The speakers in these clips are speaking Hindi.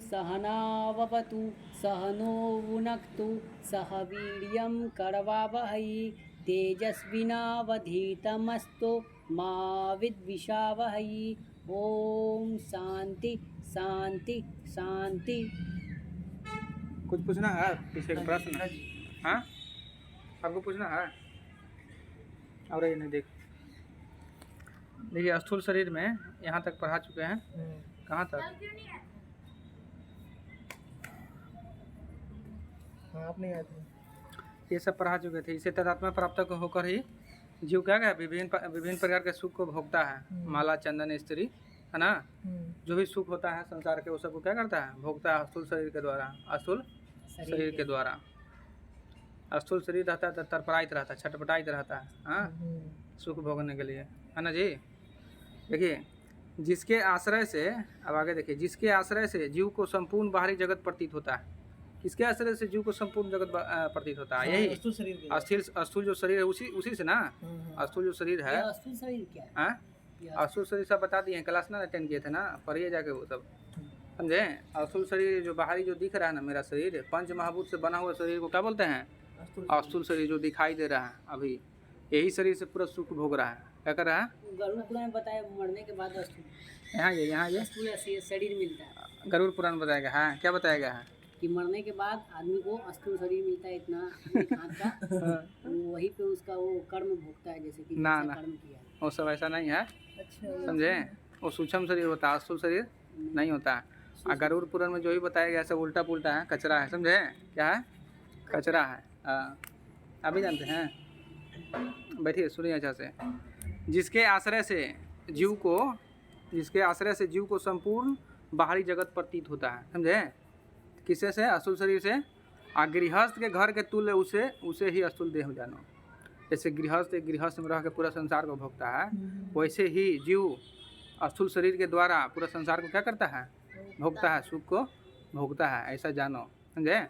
सहनाववतु सहनो भुनक्तु सह वीर्यं करवावहै तेजस्विनावधीतमस्तु मा विद्विषावहै। ओम शांति शांति शांति। कुछ पूछना है पीछे का प्रश्न? हाँ, आपको पूछना है? और ये नहीं देखिए स्थूल शरीर में यहाँ तक पढ़ा चुके हैं। कहाँ तक? हाँ, आप नहीं आए थे। ये सब पढ़ा चुके थे। इसे तदात्मा प्राप्त होकर ही जीव क्या क्या विभिन्न प्रकार के सुख को भोगता है। माला चंदन स्त्री है ना, जो भी सुख होता है संसार के वो सब को क्या करता है, भोगता है स्थूल शरीर के द्वारा। स्थूल शरीर के द्वारा स्थूल शरीर रहता है तो तरपराइत रहता है, छटपटाइत रहता है, हाँ, सुख भोगने के लिए, है ना जी। देखिए जिसके आश्रय से, अब आगे देखिए, जिसके आश्रय से जीव को संपूर्ण बाहरी जगत प्रतीत होता है। किसके आश्रय से जीव को संपूर्ण जगत प्रतीत होता है? यही स्थूल शरीर के। स्थूल जो शरीर है उसी से ना। स्थूल जो शरीर है, स्थूल शरीर क्या है? हाँ, स्थूल शरीर सब बता दिए हैं, क्लास ना अटेंड किए थे ना, पढ़िए जाके वो सब, समझे। स्थूल शरीर जो बाहरी जो दिख रहा है ना, मेरा शरीर पंच महाभूत से बना हुआ शरीर को क्या बोलते हैं? स्थूल शरीर जो दिखाई दे रहा है अभी, यही शरीर से पूरा सुख भोग रहा है। क्या कर रहा है? गरुड़ पुराण बताया मरने के बाद यहाँ ये स्थूल शरीर मिलता है। गरुड़ पुराण बताया गया है। क्या बताया गया है? कि मरने के बाद आदमी को स्थूल शरीर मिलता है, इतना हाथ का, वहीं पे उसका वो कर्म भोगता है, जैसे कि ना कर्म किया। वो सब ऐसा नहीं है, अच्छा, समझे। वो सूक्ष्म शरीर होता है, स्थूल शरीर नहीं होता है। और गरुड़ पुराण में जो भी बताया गया सब उल्टा पुल्टा है, कचरा है, समझे। क्या है? कचरा है। अभी जानते हैं, बैठिए सुनिए अच्छा से। जिसके आश्रय से जीव को संपूर्ण बाहरी जगत प्रतीत होता है, समझे। किससे से? स्थूल शरीर से। आ गृहस्थ के घर के तुल्य उसे ही स्थूल देह जानो। जैसे गृहस्थ में रह के पूरा संसार को भोगता है, वैसे ही जीव स्थूल शरीर के द्वारा पूरा संसार को क्या करता है? भोगता है, सुख को भोगता है, ऐसा जानो, समझे।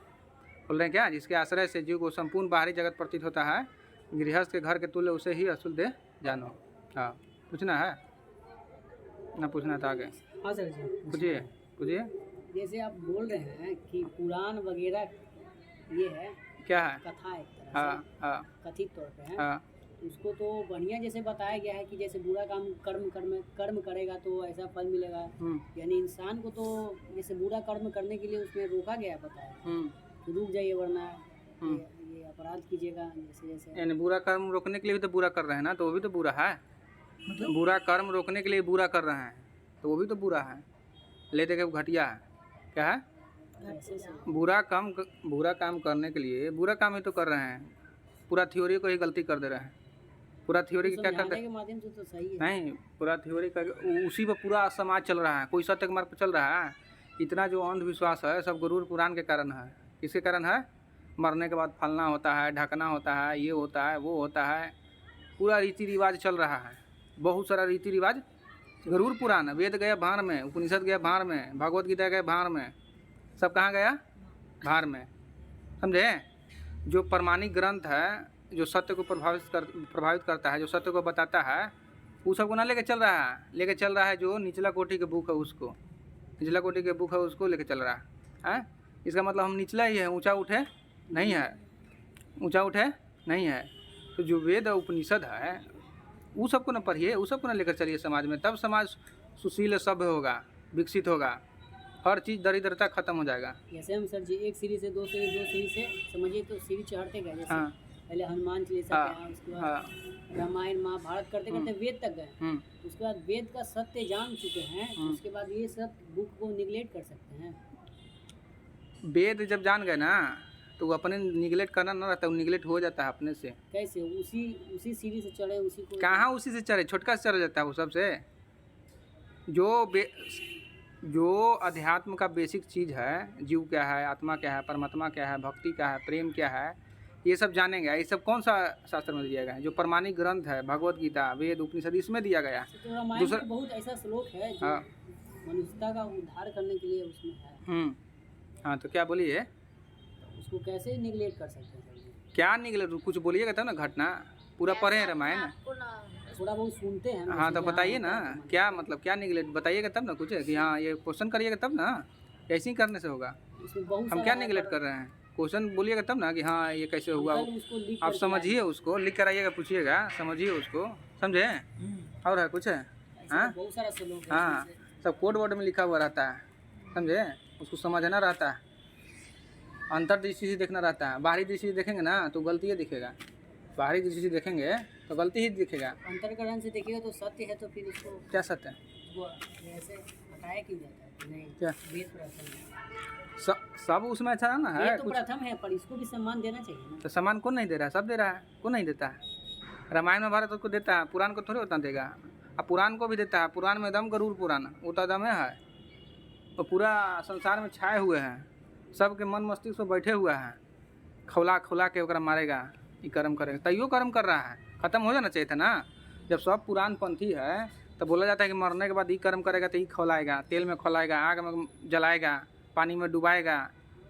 बोल रहे हैं क्या? जिसके आश्रय से जीव को संपूर्ण बाहरी जगत प्रतीत होता है, गृहस्थ के घर के तुल्य उसे ही स्थूल देह जानो। हाँ, पूछना है ना? पूछना था आगे? हाँ सर जी, पूछिए। जैसे आप बोल रहे हैं कि पुराण वगैरह ये है, क्या है? कथा एक तरह से, हाँ, कथित तौर पे है। हाँ, उसको तो बढ़िया जैसे बताया गया है कि जैसे बुरा काम कर्म करेगा तो ऐसा फल मिलेगा। यानी इंसान को तो जैसे बुरा कर्म करने के लिए उसमें रोका गया, बताया तो रुक जाइए वरना ये अपराध कीजिएगा, जैसे यानी बुरा कर्म रोकने के लिए भी तो बुरा कर रहे हैं ना, तो वो भी तो बुरा है। बुरा कर्म रोकने के लिए बुरा कर रहे हैं तो वो भी तो बुरा है, लेते के घटिया है। क्या है? बुरा काम करने के लिए बुरा काम ही तो कर रहे हैं, पूरा थ्योरी को ही गलती कर दे रहे हैं। पूरा थ्योरी क्या करते हैं? माध्यम से तो सही है। नहीं, पूरा थ्योरी का उसी पर पूरा समाज चल रहा है, कोई सत्य के मार्ग पर चल रहा है। इतना जो अंधविश्वास है सब गरुड़ पुराण के कारण है। किसके कारण है? मरने के बाद फलना होता है, ढकना होता है, ये होता है, वो होता है, पूरा रीति रिवाज चल रहा है। बहुत सारा रीति रिवाज गरुड़ पुराण, वेद गया भार में, उपनिषद गया भार में, भगवत गीता गया भार में, सब कहाँ गया? भार में, समझे। जो प्रमाणिक ग्रंथ है, जो सत्य को प्रभावित करता है, जो सत्य को बताता है, वो सबको ना लेके चल रहा है जो निचला कोटि के बुक है उसको, निचला कोटि के बुक है उसको लेके चल रहा है। इसका मतलब हम निचला ही है, ऊंचा उठे नहीं है। तो जो वेद और उपनिषद है वो सबको ना पढ़िए, वो सबको ना लेकर चलिए समाज में, तब समाज सुशील सभ्य होगा, विकसित होगा, हर चीज़ दरिद्रता खत्म हो जाएगा। जैसे हम सर जी एक सीढ़ी से दो सीढ़ी से समझिए तो सीढ़ी चढ़ते गए, जैसे पहले हनुमान चालीसा गया, उसके बाद रामायण महाभारत करते करते वेद तक गए, उसके बाद वेद का सत्य जान चुके हैं, उसके बाद ये सब बुक को निगलेक्ट कर सकते हैं। वेद जब जान गए ना तो वो अपने निगलेक्ट करना ना रहता, वो निगलेक्ट हो जाता है अपने से। कैसे? उसी सीढ़ी से चढ़े, उसी को कहाँ उसी से चढ़े, छोटका से चढ़ जाता है वो सबसे। जो अध्यात्म का बेसिक चीज़ है, जीव क्या है, आत्मा क्या है, परमात्मा क्या है, भक्ति क्या है, प्रेम क्या है, ये सब जानेंगे। ये सब कौन सा शास्त्र में दिया गया है? जो प्रमाणिक ग्रंथ है, भगवत गीता, वेद, उपनिषद, इसमें दिया गया है। दूसरा बहुत ऐसा श्लोक है जो मनुष्यता का उद्धार करने के लिए उसमें है। हाँ, तो क्या बोलिए? उसको कैसे निगलेक्ट कर सकते हैं? क्या निगलेक्ट? कुछ बोलिएगा तब ना, घटना पूरा पढ़े हैं रामायण, थोड़ा बहुत सुनते हैं। हाँ, तो बताइए ना क्या मतलब, क्या निगलेक्ट बताइएगा तब ना कुछ, कि हाँ ये क्वेश्चन करिएगा तब ना। ऐसे ही करने से होगा? इसमें बहुत हम सारा क्या है, निगलेक्ट पर कर रहे हैं? क्वेश्चन बोलिएगा तब ना कि हाँ ये कैसे हुआ। अंकल उसको लिख आप करके समझिए, उसको लिख कर आइएगा, पूछिएगा, समझिए उसको, समझे? और है कुछ है? ऐसे हाँ तो बहुत सारा स्लोक है हाँ, इसमें से। सब कोड वर्ड में लिखा हुआ रहता है, समझे? उसको समझना रहता है, अंतर्दृष्टि से देखना रहता है। बाहरी दृष्टि से देखेंगे ना तो गलती ही दिखेगा, बाहरी दृष्टि से देखेंगे तो गलती ही दिखेगा। अंतर्करण से देखिएगा तो सत्य है, तो फिर इसको क्या सत्य है? वो ऐसे हटाया क्यों जाता है कि नहीं? क्या? वेद प्रथम है, सब उसमें अच्छा है ना, है वेद तो कुछ प्रथम है, पर इसको भी सम्मान देना चाहिए ना। तो सामान कौन नहीं दे रहा है? सब दे रहा है, कौन नहीं देता है? रामायण महाभारत को देता है, पुराण को थोड़ी उतना देगा। अब पुराण को भी देता है, पुराण में दम गरुड़ पुराण वो तो दम है, तो पूरा संसार में छाए हुए हैं, सबके मन मस्तिष्क में बैठे हुए हैं, खौला खौला के ओकरा मारेगा, ये कर्म करेगा, तैयो कर्म कर रहा है, खत्म हो जाना चाहिए था ना। जब सब पुराण पंथी है तो बोला जाता है कि मरने के बाद ये कर्म करेगा तो ये खौलाएगा, तेल में खौलाएगा, आग में जलाएगा, पानी में डुबाएगा,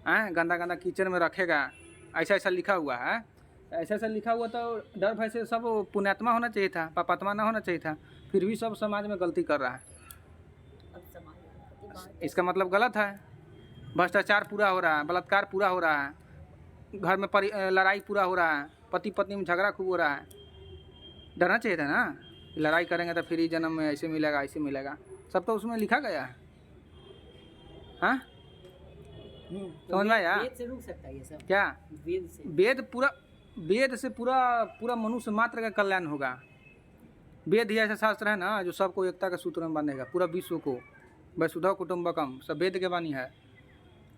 गंदा गंदा कीचड़ में रखेगा, ऐसा ऐसा लिखा हुआ है। ऐसा ऐसा लिखा हुआ तो डर भय से सब पुण्यात्मा होना चाहिए था, पापात्मा ना होना चाहिए था, फिर भी सब समाज में गलती कर रहा है। इसका मतलब गलत है, भ्रष्टाचार पूरा हो रहा है, बलात्कार पूरा हो रहा है, घर में लड़ाई पूरा हो रहा है, पति पत्नी में झगड़ा खूब हो रहा है। डरना चाहिए था ना, लड़ाई करेंगे तो फिर ही जन्म में ऐसे मिलेगा ऐसे मिलेगा, सब तो उसमें लिखा गया है। हाँ समझ में आया? वेद से रुक सकता है ये सब? क्या वेद से? वेद से पूरा मनुष्य मात्र का कल्याण होगा। वेद ही ऐसा शास्त्र है ना जो सबको एकता के सूत्र में बांधेगा, पूरा विश्व को। वसुधैव कुटुम्बकम, सब वेद के वाणी है,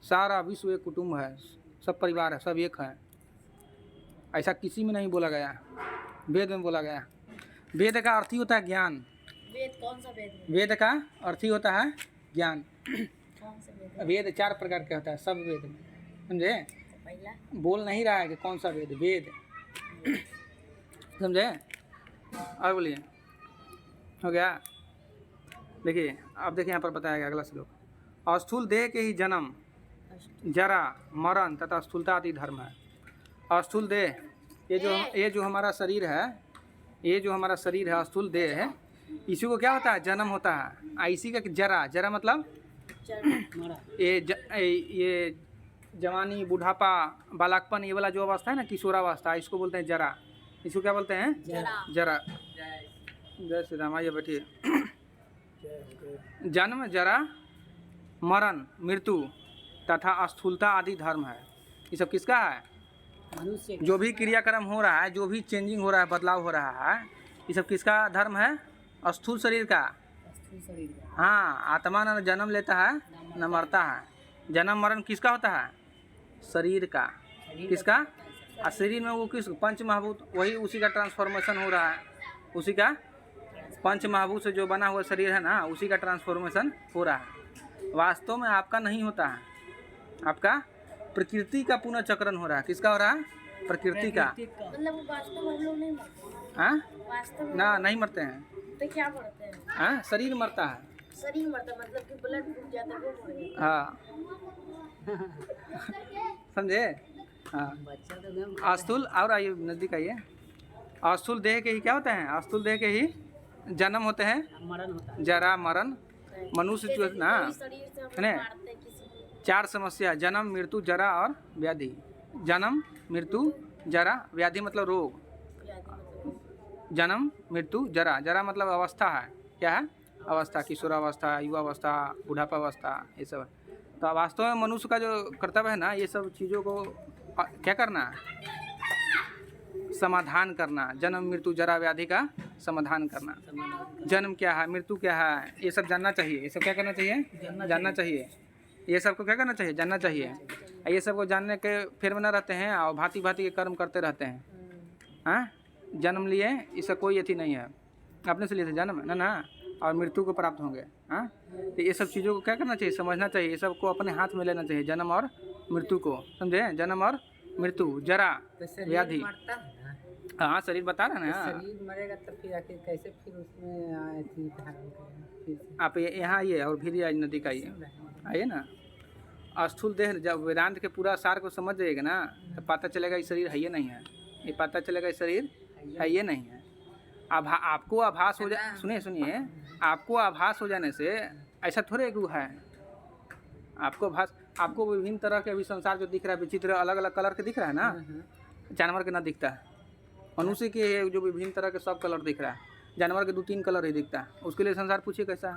सारा विश्व एक कुटुंब है, सब परिवार है, सब एक है। ऐसा किसी में नहीं बोला गया, वेद में बोला गया। वेद का अर्थ ही होता है ज्ञान। वेद कौन सा वेद है? वेद का अर्थ ही होता है ज्ञान। कौन सा वेद है? वेद 4 प्रकार का होता है, सब वेद में, समझे? पहला बोल नहीं रहा है कि कौन सा वेद, वेद, समझे? और बोलिए, हो गया? देखिए अब देखिए यहाँ पर बताया गया अगला श्लोक, अस्थूल देह के ही जन्म, जरा, मरण तथा स्थूलता आदि धर्म है। अस्थूल देह, ये जो हमारा शरीर है, ये जो हमारा शरीर है, अस्थूल देह है, इसी को क्या होता है? जन्म होता है। इसी का जरा, जरा मतलब ये जवानी, बुढ़ापा, बालकपन, ये वाला जो अवस्था है ना, किशोरावस्था, इसको बोलते हैं जरा। इसको क्या बोलते हैं? जरा। जय श्री राम, आइए बैठिए। जन्म, जरा, मरण, मृत्यु तथा स्थूलता आदि धर्म है। ये सब किसका है? मनुष्य। जो भी क्रियाक्रम हो रहा है, जो भी चेंजिंग हो रहा है, बदलाव हो रहा है, ये सब किसका धर्म है? स्थूल शरीर का। हाँ, आत्मा न जन्म लेता है न मरता है। जन्म मरण किसका होता है? शरीर का। किसका? और शरीर में वो किस पंच महाभूत, वही उसी का ट्रांसफॉर्मेशन हो रहा है, उसी का पंच महाभूत से जो बना हुआ शरीर है ना, उसी का ट्रांसफॉर्मेशन हो रहा है। वास्तव में आपका नहीं होता है, आपका प्रकृति का पुनः चक्रण हो रहा है। किसका हो रहा है? प्रकृति का। मतलब वास्तव में हम लोग नहीं मरते हैं? हाँ वास्तव में ना, नहीं मरते हैं। तो क्या मरते हैं? हाँ, शरीर मरता है। शरीर मरता है, मतलब कि ब्लड फूट जाता है, वो मर जाता हाँ समझे? हाँ, बच्चा तो एकदम अस्थूल, और आइए नजदीक आइए। अस्थूल देह के ही क्या होते हैं? अस्थूल देह के ही जन्म होते हैं, मरण होता है। जरा, मरण। है। मनुष्य जो है ना, इस शरीर से हम है ना? लोग मारते हैं किसी को। 4 समस्या, जन्म, मृत्यु, जरा और व्याधि। जन्म, मृत्यु, जरा, व्याधि मतलब रोग। व्याधि मतलब जन्म, मृत्यु, जरा। जरा मतलब अवस्था है, क्या है? अवस्था, किशोरावस्था, युवावस्था, बुढ़ापावस्था, ये सब है। तो वास्तव में मनुष्य का जो कर्तव्य है ना, ये सब चीज़ों को क्या करना है? समाधान करना। जन्म, मृत्यु, जरा, व्याधि का समाधान करना। जन्म क्या है, मृत्यु क्या है, ये सब जानना चाहिए। ये सब क्या करना चाहिए? जानना चाहिए। ये सब को क्या करना चाहिए? जानना चाहिए। ये सब को जानने के फिर में न रहते हैं और भांति भांति के कर्म करते रहते हैं। हाँ, जन्म लिए, इसका कोई अथी नहीं है, अपने से लिए थे जन्म ना, और मृत्यु को प्राप्त होंगे। हाँ, तो ये सब चीज़ों को क्या करना चाहिए? समझना चाहिए। ये सब को अपने हाथ में लेना चाहिए, जन्म और मृत्यु को, समझे? जन्म और मृत्यु, जरा, व्याधि। हाँ, शरीर बता रहे हैं ना। शरीर मरेगा तो फिर आखिर कैसे फिर उसमें अथी धारण करेगा फिर? आप यहाँ आइए और फिर आइए, नदी आइए, आइए ना। स्थूल देह, जब वेदांत के पूरा सार को समझ जाएगा ना, तो पता चलेगा ये शरीर है ये नहीं है। ये पता चलेगा ये शरीर है ये नहीं है। अब आपको आभास हो जाए, सुनिए, आपको आभास हो जाने से ऐसा थोड़े एक है, आपको विभिन्न तरह के अभी संसार जो दिख रहा है विचित्र अलग अलग कलर के दिख रहा है ना, जानवर के ना दिखता है। मनुष्य के जो विभिन्न तरह के सब कलर दिख रहा है, जानवर के 2-3 कलर ही दिखता है। उसके लिए संसार पूछिए कैसा है?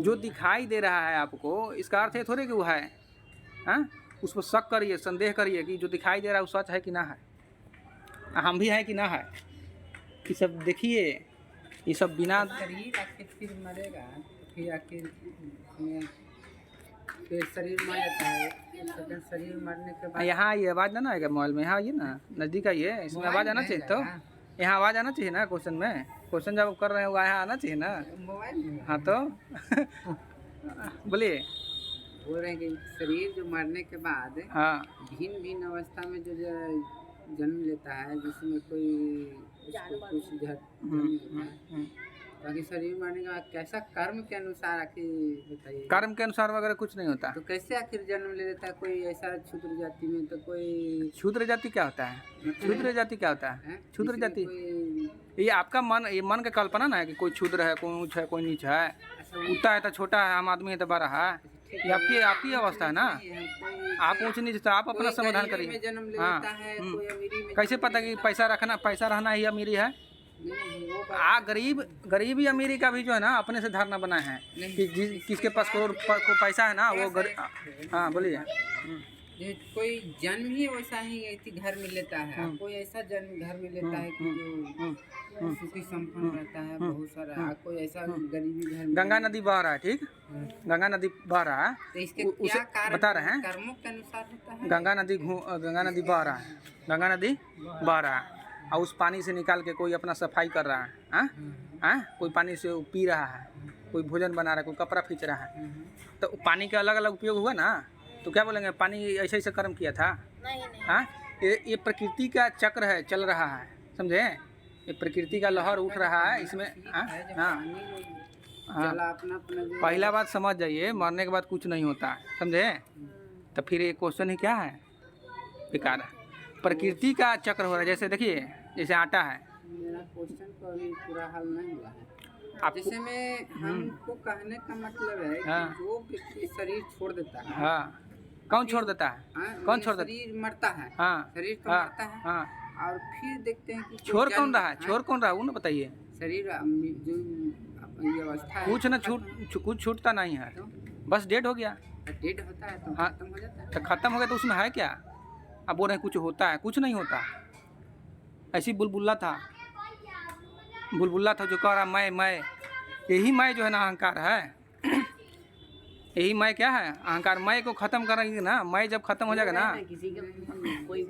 जो दिखाई दे रहा है आपको, इसका अर्थ है थोड़े कि वो है। हाँ, उस पर शक करिए, संदेह करिए कि जो दिखाई दे रहा है वो सच है कि ना है, हम भी हैं कि ना है। ये सब देखिए, ये सब बिना शरीर आखिर फिर मरेगा, फिर आखिर फिर शरीर मर जाता है। शरीर मरने के बाद यहाँ ये आवाज़ ना आएगा मोबाइल में, यहाँ आइए ना, नज़दीक आइए, इसमें आवाज़ आना चाहिए। तो यहाँ आवाज़ आना चाहिए ना क्वेश्चन में, क्वेश्चन जब कर रहे हैं वो यहाँ आना चाहिए ना मोबाइल में। हाँ तो बोलिए। बोल रहे हैं कि शरीर जो मरने के बाद हाँ भिन्न भिन्न अवस्था में जो जन्म लेता है, जिसमें कोई उसको कुछ जन्म लेता है, बाकी शरीर मरने के बाद कैसा कर्म के अनुसार आखिर बताइए। कर्म के अनुसार वगैरह कुछ नहीं होता। तो कैसे आखिर जन्म ले लेता है? कोई ऐसा क्षुद्र जाति में, तो कोई क्षुद्र जाति क्या होता है? क्षुद्र जाति क्या होता है? क्षुद्र जाति कोई ये आपका मन, ये मन का कल्पना ना है कि कोई क्षुद्र है, कोई ऊंच है, कोई नीच है, उतना है तो छोटा है, हम आदमी है तो बड़ा है। ये आपकी अवस्था है ना, आप ऊंच नीच तो आप अपना समाधान करिए। जन्म ले हाँ, लेता है, कोई अमीरी में कैसे पता कि पैसा रहना ही अमीरी है? गरीबी अमीरी का भी जो है ना अपने से धारणा बनाए हैं कि किसके पास करोड़ पैसा है ना वो हाँ बोलिए। कोई जन्म ही वैसा ही घर में लेता है, कोई ऐसा जन्म घर में लेता है कि जो सुखी संपन्न रहता है, बहुत सारा। कोई ऐसा गरीबी घर में। गंगा नदी बह रहा है, ठीक, गंगा नदी बह रहा है, तो इसके क्या कारण बता रहे हैं। कर्मों के अनुसार होता है। गंगा नदी बह रहा है, गंगा नदी बह रहा है और उस पानी से निकाल के कोई अपना सफाई कर रहा है, कोई पानी से पी रहा है, कोई भोजन बना रहा है, कोई कपड़ा खींच रहा है। तो पानी का अलग अलग उपयोग हुआ ना, तो क्या बोलेंगे पानी ऐसे कर्म किया था? हाँ, ये प्रकृति का चक्र है, चल रहा है, समझे? ये प्रकृति का लहर उठ रहा है इसमें। हाँ, पहला बात समझ जाइए, मरने के बाद कुछ नहीं होता, समझे? तो फिर ये क्वेश्चन ही क्या है? बेकार है। प्रकृति का चक्र हो रहा है, जैसे देखिए, जैसे आटा है। मेरा क्वेश्चन तो अभी पूरा हल नहीं हुआ है। जैसे में हमको कहने का मतलब है कि जो व्यक्ति शरीर छोड़ देता है, हाँ, कौन छोड़ देता है? कौन छोड़ देता है? शरीर मरता है, हाँ, शरीर तो मरता है, हाँ, और फिर देखते हैं कि छोड़ कौन रहा है? छोड़ कौन रहा है वो ना बताइए। शरीर जो ये अवस्था है, कुछ न कुछ छूटता नहीं है, बस डेड हो गया। डेड होता है तो हाँ, खत्म हो जाता है। तो खत्म हो गया तो उसमें है क्या? अब बोल रहे हैं कुछ होता है, कुछ नहीं होता। ऐसी बुलबुल्ला था जो कह रहा मैं, यही मैं जो है ना अहंकार है। यही मैं क्या है? अहंकार। मैं को खत्म करेंगे ना, मैं जब खत्म हो जाएगा ना, किसी का कोई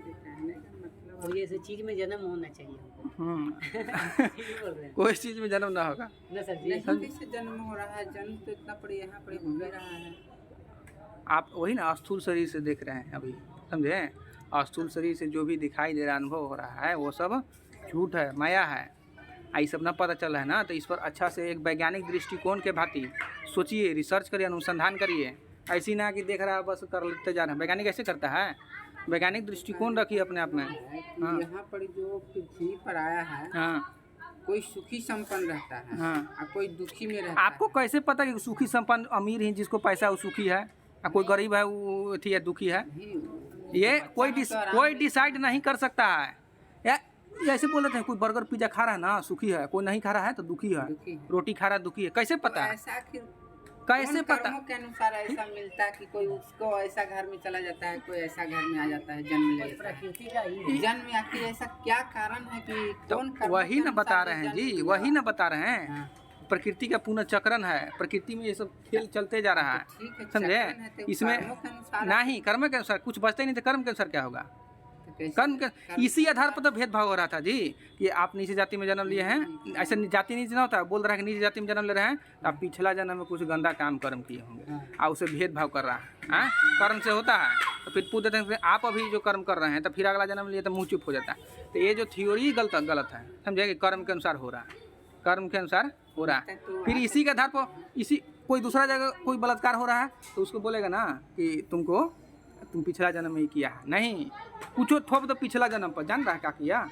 ऐसी चीज में जन्म होना चाहिए हमको। कोई चीज में जन्म ना होगा ना सर जी। कैसे जन्म हो रहा है? जन्म तो इतना पड़े यहाँ पड़े हो गया रहा है। आप वही ना स्थूल शरीर से देख रहे हैं अभी, समझे? स्थूल शरीर से जो भी दिखाई दे रहा, अनुभव हो रहा है, वो सब झूठ है, माया है। ये सब ना पता चल रहा है ना, तो इस पर अच्छा से एक वैज्ञानिक दृष्टिकोण के भांति सोचिए, रिसर्च करिए, अनुसंधान करिए। ऐसी ना कि देख रहा है बस कर लेते जा रहे हैं। वैज्ञानिक ऐसे करता है? वैज्ञानिक दृष्टिकोण रखिए अपने आप में। हाँ, यहाँ पर जो पृथ्वी पर आया है, हाँ, कोई सुखी संपन्न रहता है, हाँ, और कोई दुखी में रहता आपको कैसे पता कि सुखी संपन्न अमीर ही जिसको पैसा है वो सुखी है, और कोई गरीब है वो अथी है, दुखी है? ये कोई डिसाइड नहीं कर सकता है। ये ऐसे बोल रहे थे, कोई बर्गर पिज्जा खा रहा है ना सुखी है, कोई नहीं खा रहा है तो दुखी है, रोटी खा रहा है दुखी है। कैसे पता है? ऐसा आखिर कैसे पता? कर्मों के अनुसार ऐसा मिलता है कि कोई उसको ऐसा घर में चला जाता है, कोई ऐसा घर में आ जाता है, जन्म ले लेता है। प्रकृति का ही जन्म में आखिर ऐसा क्या कारण है कि तो कौन कर्मों वही के ना बता अनुसार रहे हैं जन्म जी, हुआ? वही ना बता रहे हैं। हाँ। प्रकृति का पूर्ण चक्रण है, प्रकृति में ये सब खेल चलते जा रहा है, ठीक है, समझे? चक्रण है तो इसमें कर्मों के अनुसार नहीं, कर्म के अनुसार कुछ बचते ही नहीं, तो कर्म के अनुसार क्या होगा? तो कैसे- कर्म के इसी आधार पर तो भेदभाव हो रहा था जी, कि आप नीचे जाति में जन्म लिए हैं। ऐसे जाति नीचे ना होता, बोल रहा है कि नीचे जाति में जन्म ले रहे हैं तो आप पिछला जन्म में कुछ गंदा काम कर्म किए होंगे, और उसे भेदभाव कर रहा है। कर्म से होता है तो फिर पूछ देते हैं आप अभी जो कर्म कर रहे हैं तो फिर अगला जन्म लिए तो मुँह चुप हो जाता है। तो ये जो थ्योरी गलत है, समझे? कि कर्म के अनुसार हो रहा है, कर्म के अनुसार हो रहा है। फिर इसी के आधार पर इसी कोई दूसरा जगह कोई बलात्कार हो रहा है तो उसको बोलेगा ना कि तुम पिछला जन्म में ही किया है। नहीं, कुछ थोप दो पिछला जन्म पर, जान रहा है क्या किया?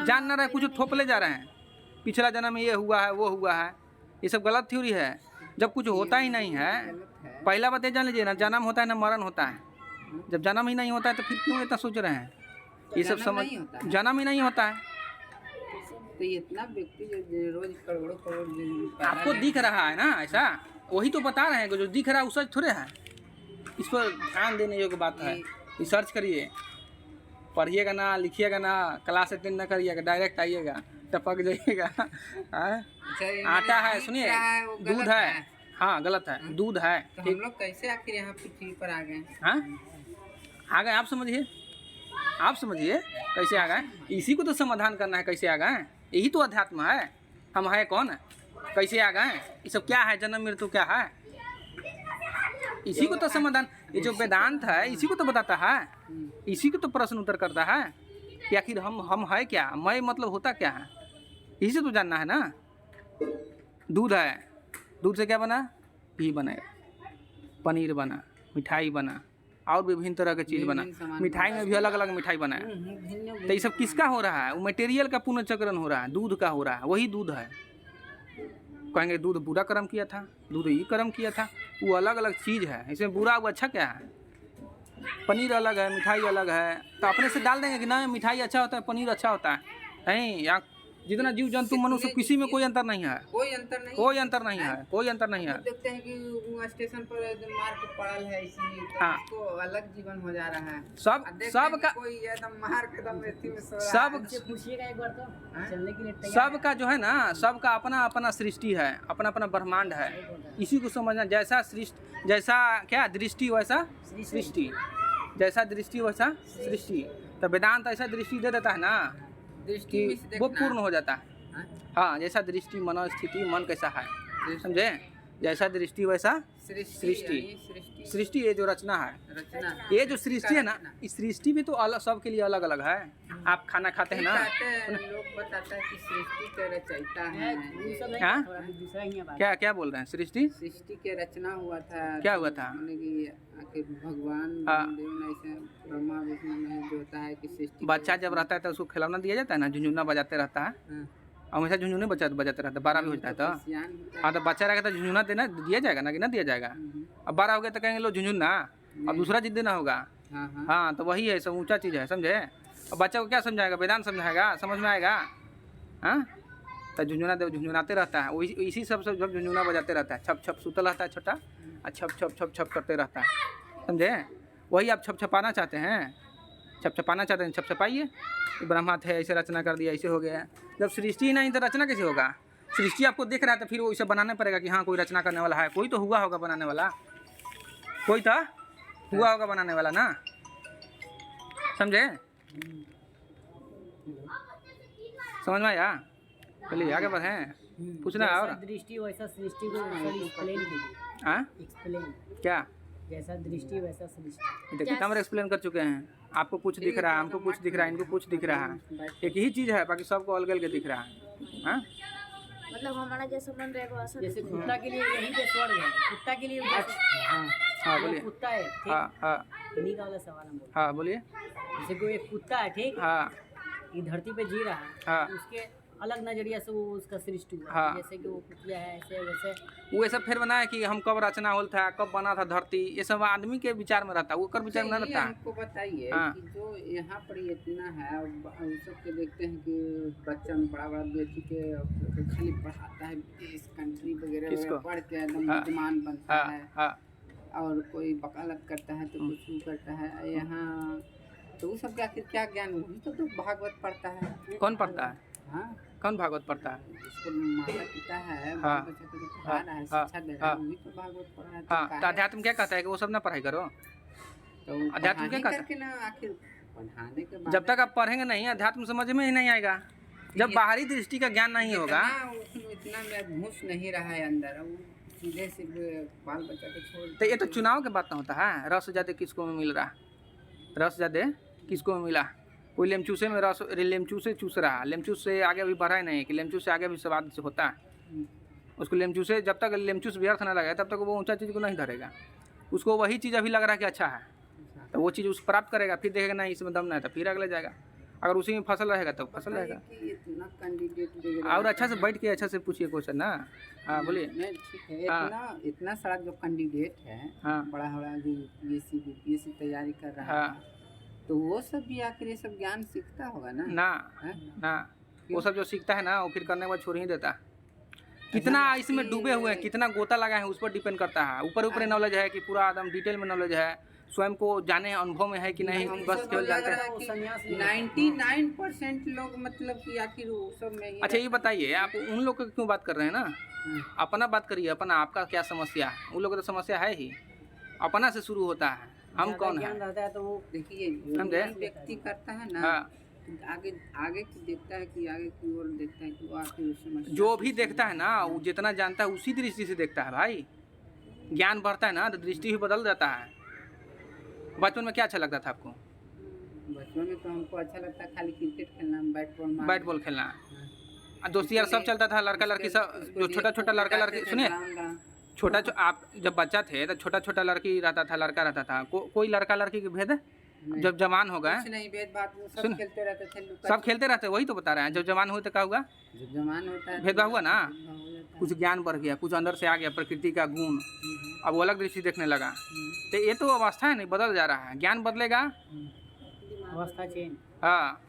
जान ना रहे, कुछ थोप ले जा रहे हैं, पिछला जन्म में ये हुआ है वो हुआ है। ये सब गलत थ्योरी है। जब कुछ होता ही नहीं है, पहला बात ये जान लीजिए ना, जन्म होता है ना मरण होता है। जब जन्म ही नहीं होता है तो फिर क्यों इतना सोच रहे हैं? ये सब समझ, जन्म ही नहीं होता है। तो इतना व्यक्ति जो रोज करोड़ों करोड़ आपको दिख रहा है ना ऐसा, वही तो बता रहे हैं कि जो दिख रहा है उसका थोड़े है। इस पर ध्यान देने योग्य बात है। रिसर्च करिए, पढ़िएगा ना, लिखिएगा ना, क्लास अटेंड ना करिएगा, डायरेक्ट आइएगा, टपक जाइएगा। आटा है, सुनिए, दूध है, हाँ गलत है, दूध है। तो हम लोग कैसे आखिर यहाँ पृथ्वी पर आ गए? हाँ आ गए, आप समझिए, आप समझिए कैसे आ गए। इसी को तो समाधान करना है, कैसे आ गए। यही तो अध्यात्म है। हम है कौन, कैसे आ गए, ये सब क्या है, जन्म मृत्यु क्या है, इसी को तो समाधान। ये जो वेदांत है इसी को तो बताता है, इसी को तो प्रश्न उत्तर करता है कि आखिर हम है क्या, मैं मतलब होता क्या है, इसी से तो जानना है ना। दूध है, दूध से क्या बना, घी बने, पनीर बना, मिठाई बना, और भी विभिन्न तरह की चीज़ बना। मिठाई में भी अलग अलग मिठाई बना है। तो ये सब किसका हो रहा है? वो मटेरियल का पुनर्चक्रण हो रहा है, दूध का हो रहा है, वही दूध है। कहेंगे दूध बुरा कर्म किया था, दूध ये कर्म किया था, वो अलग अलग चीज़ है। इसमें बुरा वो अच्छा क्या है? पनीर अलग है, मिठाई अलग है, तो अपने से डाल देंगे कि ना मिठाई अच्छा होता है, पनीर अच्छा होता है। नहीं, या जितना जीव जंतु मनुष्य, किसी में कोई अंतर नहीं है, कोई अंतर नहीं, कोई अंतर नहीं है, कोई अंतर नहीं है। देखते हैं कि वो स्टेशन पर मार के पड़ल है, इसी तो हाँ। उसको अलग जीवन हो जा रहा है। सब का कोई एकदम मार के एकदम मृत्यु में सो रहा सब है। पूछिएगा एक बार तो चलने के लिए तैयार सबका जो है ना, सबका अपना अपना सृष्टि है, अपना अपना ब्रह्मांड है। इसी को समझना, जैसा सृष्टि, जैसा क्या दृष्टि वैसा सृष्टि, जैसा दृष्टि वैसा सृष्टि। तो वेदांत ऐसा दृष्टि दे देता है ना दृष्टि में से कि वो देखना। पूर्ण हो जाता है। हाँ, जैसा दृष्टि मनोस्थिति, मन कैसा है, समझे, जैसा दृष्टि वैसा सृष्टि। सृष्टि ये जो रचना है, रचना, ये जो सृष्टि है ना, इस सृष्टि भी तो अलग, सबके लिए अलग अलग है। आप खाना खाते हैं ना, लोग बताता है कि सृष्टि के रचयिता है। हाँ? दूसरा ही है बात। क्या क्या बोल रहे हैं? सृष्टि सृष्टि के रचना हुआ था, क्या हुआ था? मैंने कि आखिर भगवान हाँ। देव ने ऐसे ब्रह्मा विष्णु में जो होता है कि सृष्टि। बच्चा जब रहता है तो उसको खिलौना दिया जाता है ना, झुंझुना बजाते रहता है, हाँ। हमेशा झुंझुने बजाते रहता है, 12 भी हो जाता है तो। सियान होता है। हाँ, तो बच्चा रहेगा तो झुंझुना देना दिया जाएगा ना, कि ना दिया जाएगा। अब 12 हो गया तो कहेंगे लो झुंझुना, अब दूसरा चीज देना होगा। हाँ हाँ। हाँ, तो वही है, सब ऊंचा चीज़ है, समझे। अब बच्चा को क्या समझाएगा, वेदांत समझाएगा, समझ में आएगा। हाँ, तो झुंझुना दे, झुंझुनाते रहता है, वही इसी सब जब झुंझुना बजाते रहता है, छप छप सुतल रहता है छोटा, और छप छप छप छप करते रहता है, समझे। वही आप छप छपाना चाहते हैं, छप छपाना चाहते हैं, छप छपाइए। ब्रह्मा थे, ऐसे रचना कर दिया, ऐसे हो गया। जब सृष्टि ही नहीं तो रचना कैसे होगा? सृष्टि आपको दिख रहा है तो फिर वो इसे बनाना पड़ेगा कि हाँ कोई रचना करने वाला है, कोई तो हुआ होगा बनाने वाला, कोई था हुआ होगा बनाने वाला ना, समझे। समझ में आया? चलिए आगे बढ़ें, पूछना है और। जैसा दृष्टि वैसा सृष्टि को एक्सप्लेन कीजिए। हाँ, एक्सप्लेन, क्या? जैसा दृष्टि वैसा सृष्टि। देखिए कमर एक्सप्लेन कर चुके हैं। आपको कुछ दिख रहा है, हमको कुछ दिख रहा है, इनको कुछ दिख रहा है, एक ही चीज़ है, बाकी सबको अलग अलग दिख रहा है। हाँ, मतलब हमारा जैसा मन रहेगा वैसा जैसे कुत्ता के लिए यही पे स्वर्ग है, कुत्ता के लिए हाँ बोलिए। कुत्ता है, ठीक? हाँ हाँ इन्हीं का वाला सवाल हम बोल। हाँ बोलिए। जैसे कोई एक कुत्ता है, ठीक, हाँ ये धरती पे जी रहा है, हाँ। उसके अलग नजरिया से वो उसका सृष्टि हुआ। हाँ। जैसे कि वो कुतिया है, ऐसे वैसे वो ये सब फिर बना है कि हम कब रचना होल था, कब बना था धरती, ये सब आदमी के विचार में रहता है, वो कर विचार में नहीं ये रहता है। हमको बताइए हाँ। कि जो यहाँ पर इतना है, उन सब के देखते हैं कि बच्चा में बड़ा बड़ा बेटी के खाली पढ़ाता है, विदेश कंट्री वगैरह किसको? पढ़ के एकदम हाँ। बुद्धिमान बनता हाँ है, हाँ। और कोई वकालत करता है तो कुछ भी करता है यहाँ, तो वो सब के आखिर क्या ज्ञान, वही तो भागवत पढ़ता है। कौन पढ़ता है? हाँ, कौन भागवत पढ़ता है? जिसको माता पिता है, हाँ। बाल बच्चा को जो पढ़ा रहा है, हाँ। शिक्षा दे रहा है, हाँ। वही तो भागवत पढ़ रहा है। हाँ, तो अध्यात्म क्या कहता है कि वो सब ना पढ़ाई करो। तो अध्यात्म क्या पढ़ाने कहता है? करके ना आखिर पढ़ाने के बाद जब तक आप पढ़ेंगे नहीं, अध्यात्म समझ में ही नहीं आएगा, जब बाहरी दृष्टि का ज्ञान नहीं होगा। इतना में घुस नहीं रहा है अंदर, वो सीधे सिर्फ बाल बच्चा को छोड़। तो ये तो चुनाव के बात ना होता है, रस ज्यादा किसको में मिल रहा, रस ज्यादा किसको में मिला। कोई लेमचूसे में रस, लेमचू से चूस रहा, लेमचूस से आगे भी बढ़ा ही नहीं, कि लेमचूस से आगे भी स्वाद से होता है। उसको लेमचूस से जब तक लेमचूस व्यर्थ ना लगे तब तक वो ऊंचा चीज़ को नहीं धरेगा। उसको वही चीज़ अभी लग रहा है कि अच्छा है, तो वो चीज़ उस प्राप्त करेगा, फिर देखेगा नहीं इसमें दम नहीं, तो फिर अगले जाएगा। अगर उसी में फसल रहेगा तो फसल बताइए रहेगा। कि इतना कैंडिडेट वगैरह और अच्छा से बैठ के अच्छा से पूछिए क्वेश्चन ना। हाँ बोलिए। नहीं ठीक है, हाँ। इतना सारा जो कैंडिडेट है, हाँ बड़ा जो यूपीएससी बीपीएससी तैयारी कर रहा हाँ है, तो वो सब भी आखिर ये सब ज्ञान सीखता होगा ना? ना हैं? ना, वो सब जो सीखता है ना वो फिर करने के बाद छोड़ ही देता है। कितना इसमें डूबे हुए हैं, कितना गोता लगा है उस पर डिपेंड करता है। ऊपर ऊपर नॉलेज है कि पूरा एकदम डिटेल में नॉलेज है, स्वयं को जाने अनुभव में है कि नहीं, हमको बस तो केवल लग जानते रहा हैं। है कि संन्यास ले 99% लोग मतलब कि आखिर वो सब में ही अच्छा ये बताइए, आप उन लोग की क्यों बात कर रहे हैं ना, रहते अपना बात करिए, अपना आपका क्या समस्या है। उन लोगों की तो समस्या है ही, अपना से शुरू होता है। हम ज़्यादा कौन ज्ञान है? रहता है तो वो देखिए जो समझे? भी व्यक्ति करता है ना, हाँ, आगे आगे की देखता है कि आगे की ओर देखता है कि वो आखिर उस समस्या जो भी देखता है ना वो जितना जानता है उसी दृष्टि से देखता है भाई। ज्ञान बढ़ता है ना तो दृष्टि भी बदल जाता है। बचपन में क्या अच्छा लगता था आपको? बचपन में तो हमको अच्छा लगता है खाली क्रिकेट खेलना, बैट बैट बॉल खेलना, दोस्ती यार सब चलता था, लड़का लड़की सब, जो छोटा छोटा लड़का लड़की, सुनिए, छोटा आप जब बच्चा थे तो छोटा छोटा लड़की रहता था, लड़का रहता था, कोई लड़का लड़की के भेद है? जब जवान हो गए कुछ नहीं, भेदभाव सब सुन, खेलते रहते थे, सब खेलते रहते, वही तो बता रहे हैं। जब जवान हुए तो क्या हुआ? जब जवान होता है भेदभाव हुआ ना, भेदभाव हो जाता है। कुछ ज्ञान बढ़ गया, कुछ अंदर से आ गया, प्रकृति का गुण, अब वो अलग दृष्टि देखने लगा। तो ये तो अवस्था है, नहीं बदल जा रहा है, ज्ञान बदलेगा, अवस्था चेंज। हाँ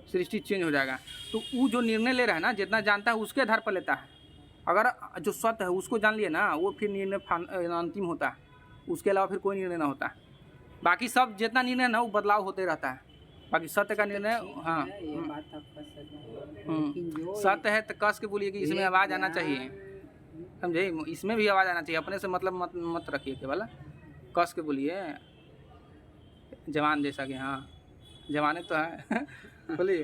सृष्टि चेंज हो जाएगा। तो वो जो निर्णय ले रहा है ना, जितना जानता है उसके आधार पर लेता है। अगर जो सत्य है उसको जान लिए ना, वो फिर निर्णय अंतिम होता है, उसके अलावा फिर कोई निर्णय ना होता। बाकी सब जितना निर्णय ना वो बदलाव होते रहता है, बाकी सत्य का निर्णय। हाँ ये बात आपका सच है, लेकिन जो सत्य है तो कस के बोलिए कि इसमें आवाज़ आना चाहिए, समझे? इसमें भी आवाज़ आना चाहिए, अपने से मतलब मत रखिए केवल, कस के बोलिए जवान जैसा कि हाँ जवाने तो है। बोलिए।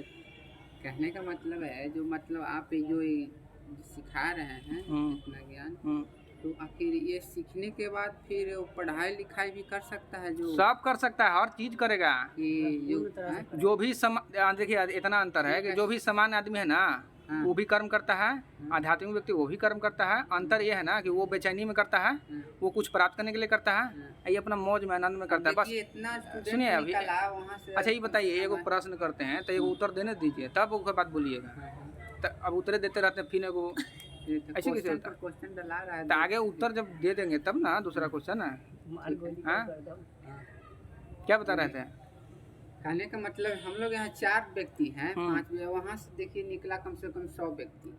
कहने का मतलब है, जो मतलब आप जो ये सिखा रहे हैं इतना ज्ञान, तो आखिर ये सीखने के बाद फिर वो पढ़ाई लिखाई भी कर सकता है, जो सब कर सकता है, हर चीज करेगा। कि जो भी देखिए इतना अंतर है कि जो भी सामान्य आदमी है ना वो भी कर्म करता है, आध्यात्मिक व्यक्ति वो भी कर्म करता है। अंतर ये है ना कि वो बेचैनी में करता है, वो कुछ प्राप्त करने के लिए करता है, ये अपना मौज में आनंद में करता है बस। इतना सुनिए अभी, वहाँ से अच्छा ये बताइए, एगो प्रश्न करते हैं तो एगो उत्तर देने दीजिए तब उसके बाद बोलिएगा। तो अब उत्तरे देते रहते हैं फिर एगो ऐसे कैसे होता है? क्वेश्चन डला रहा है तो आगे उत्तर जब दे देंगे तब ना दूसरा क्वेश्चन है। हाँ क्या बता रहे थे? कहने का मतलब हम लोग यहाँ 4 व्यक्ति हैं, 5 वहाँ से देखिए निकला कम से कम 100 व्यक्ति।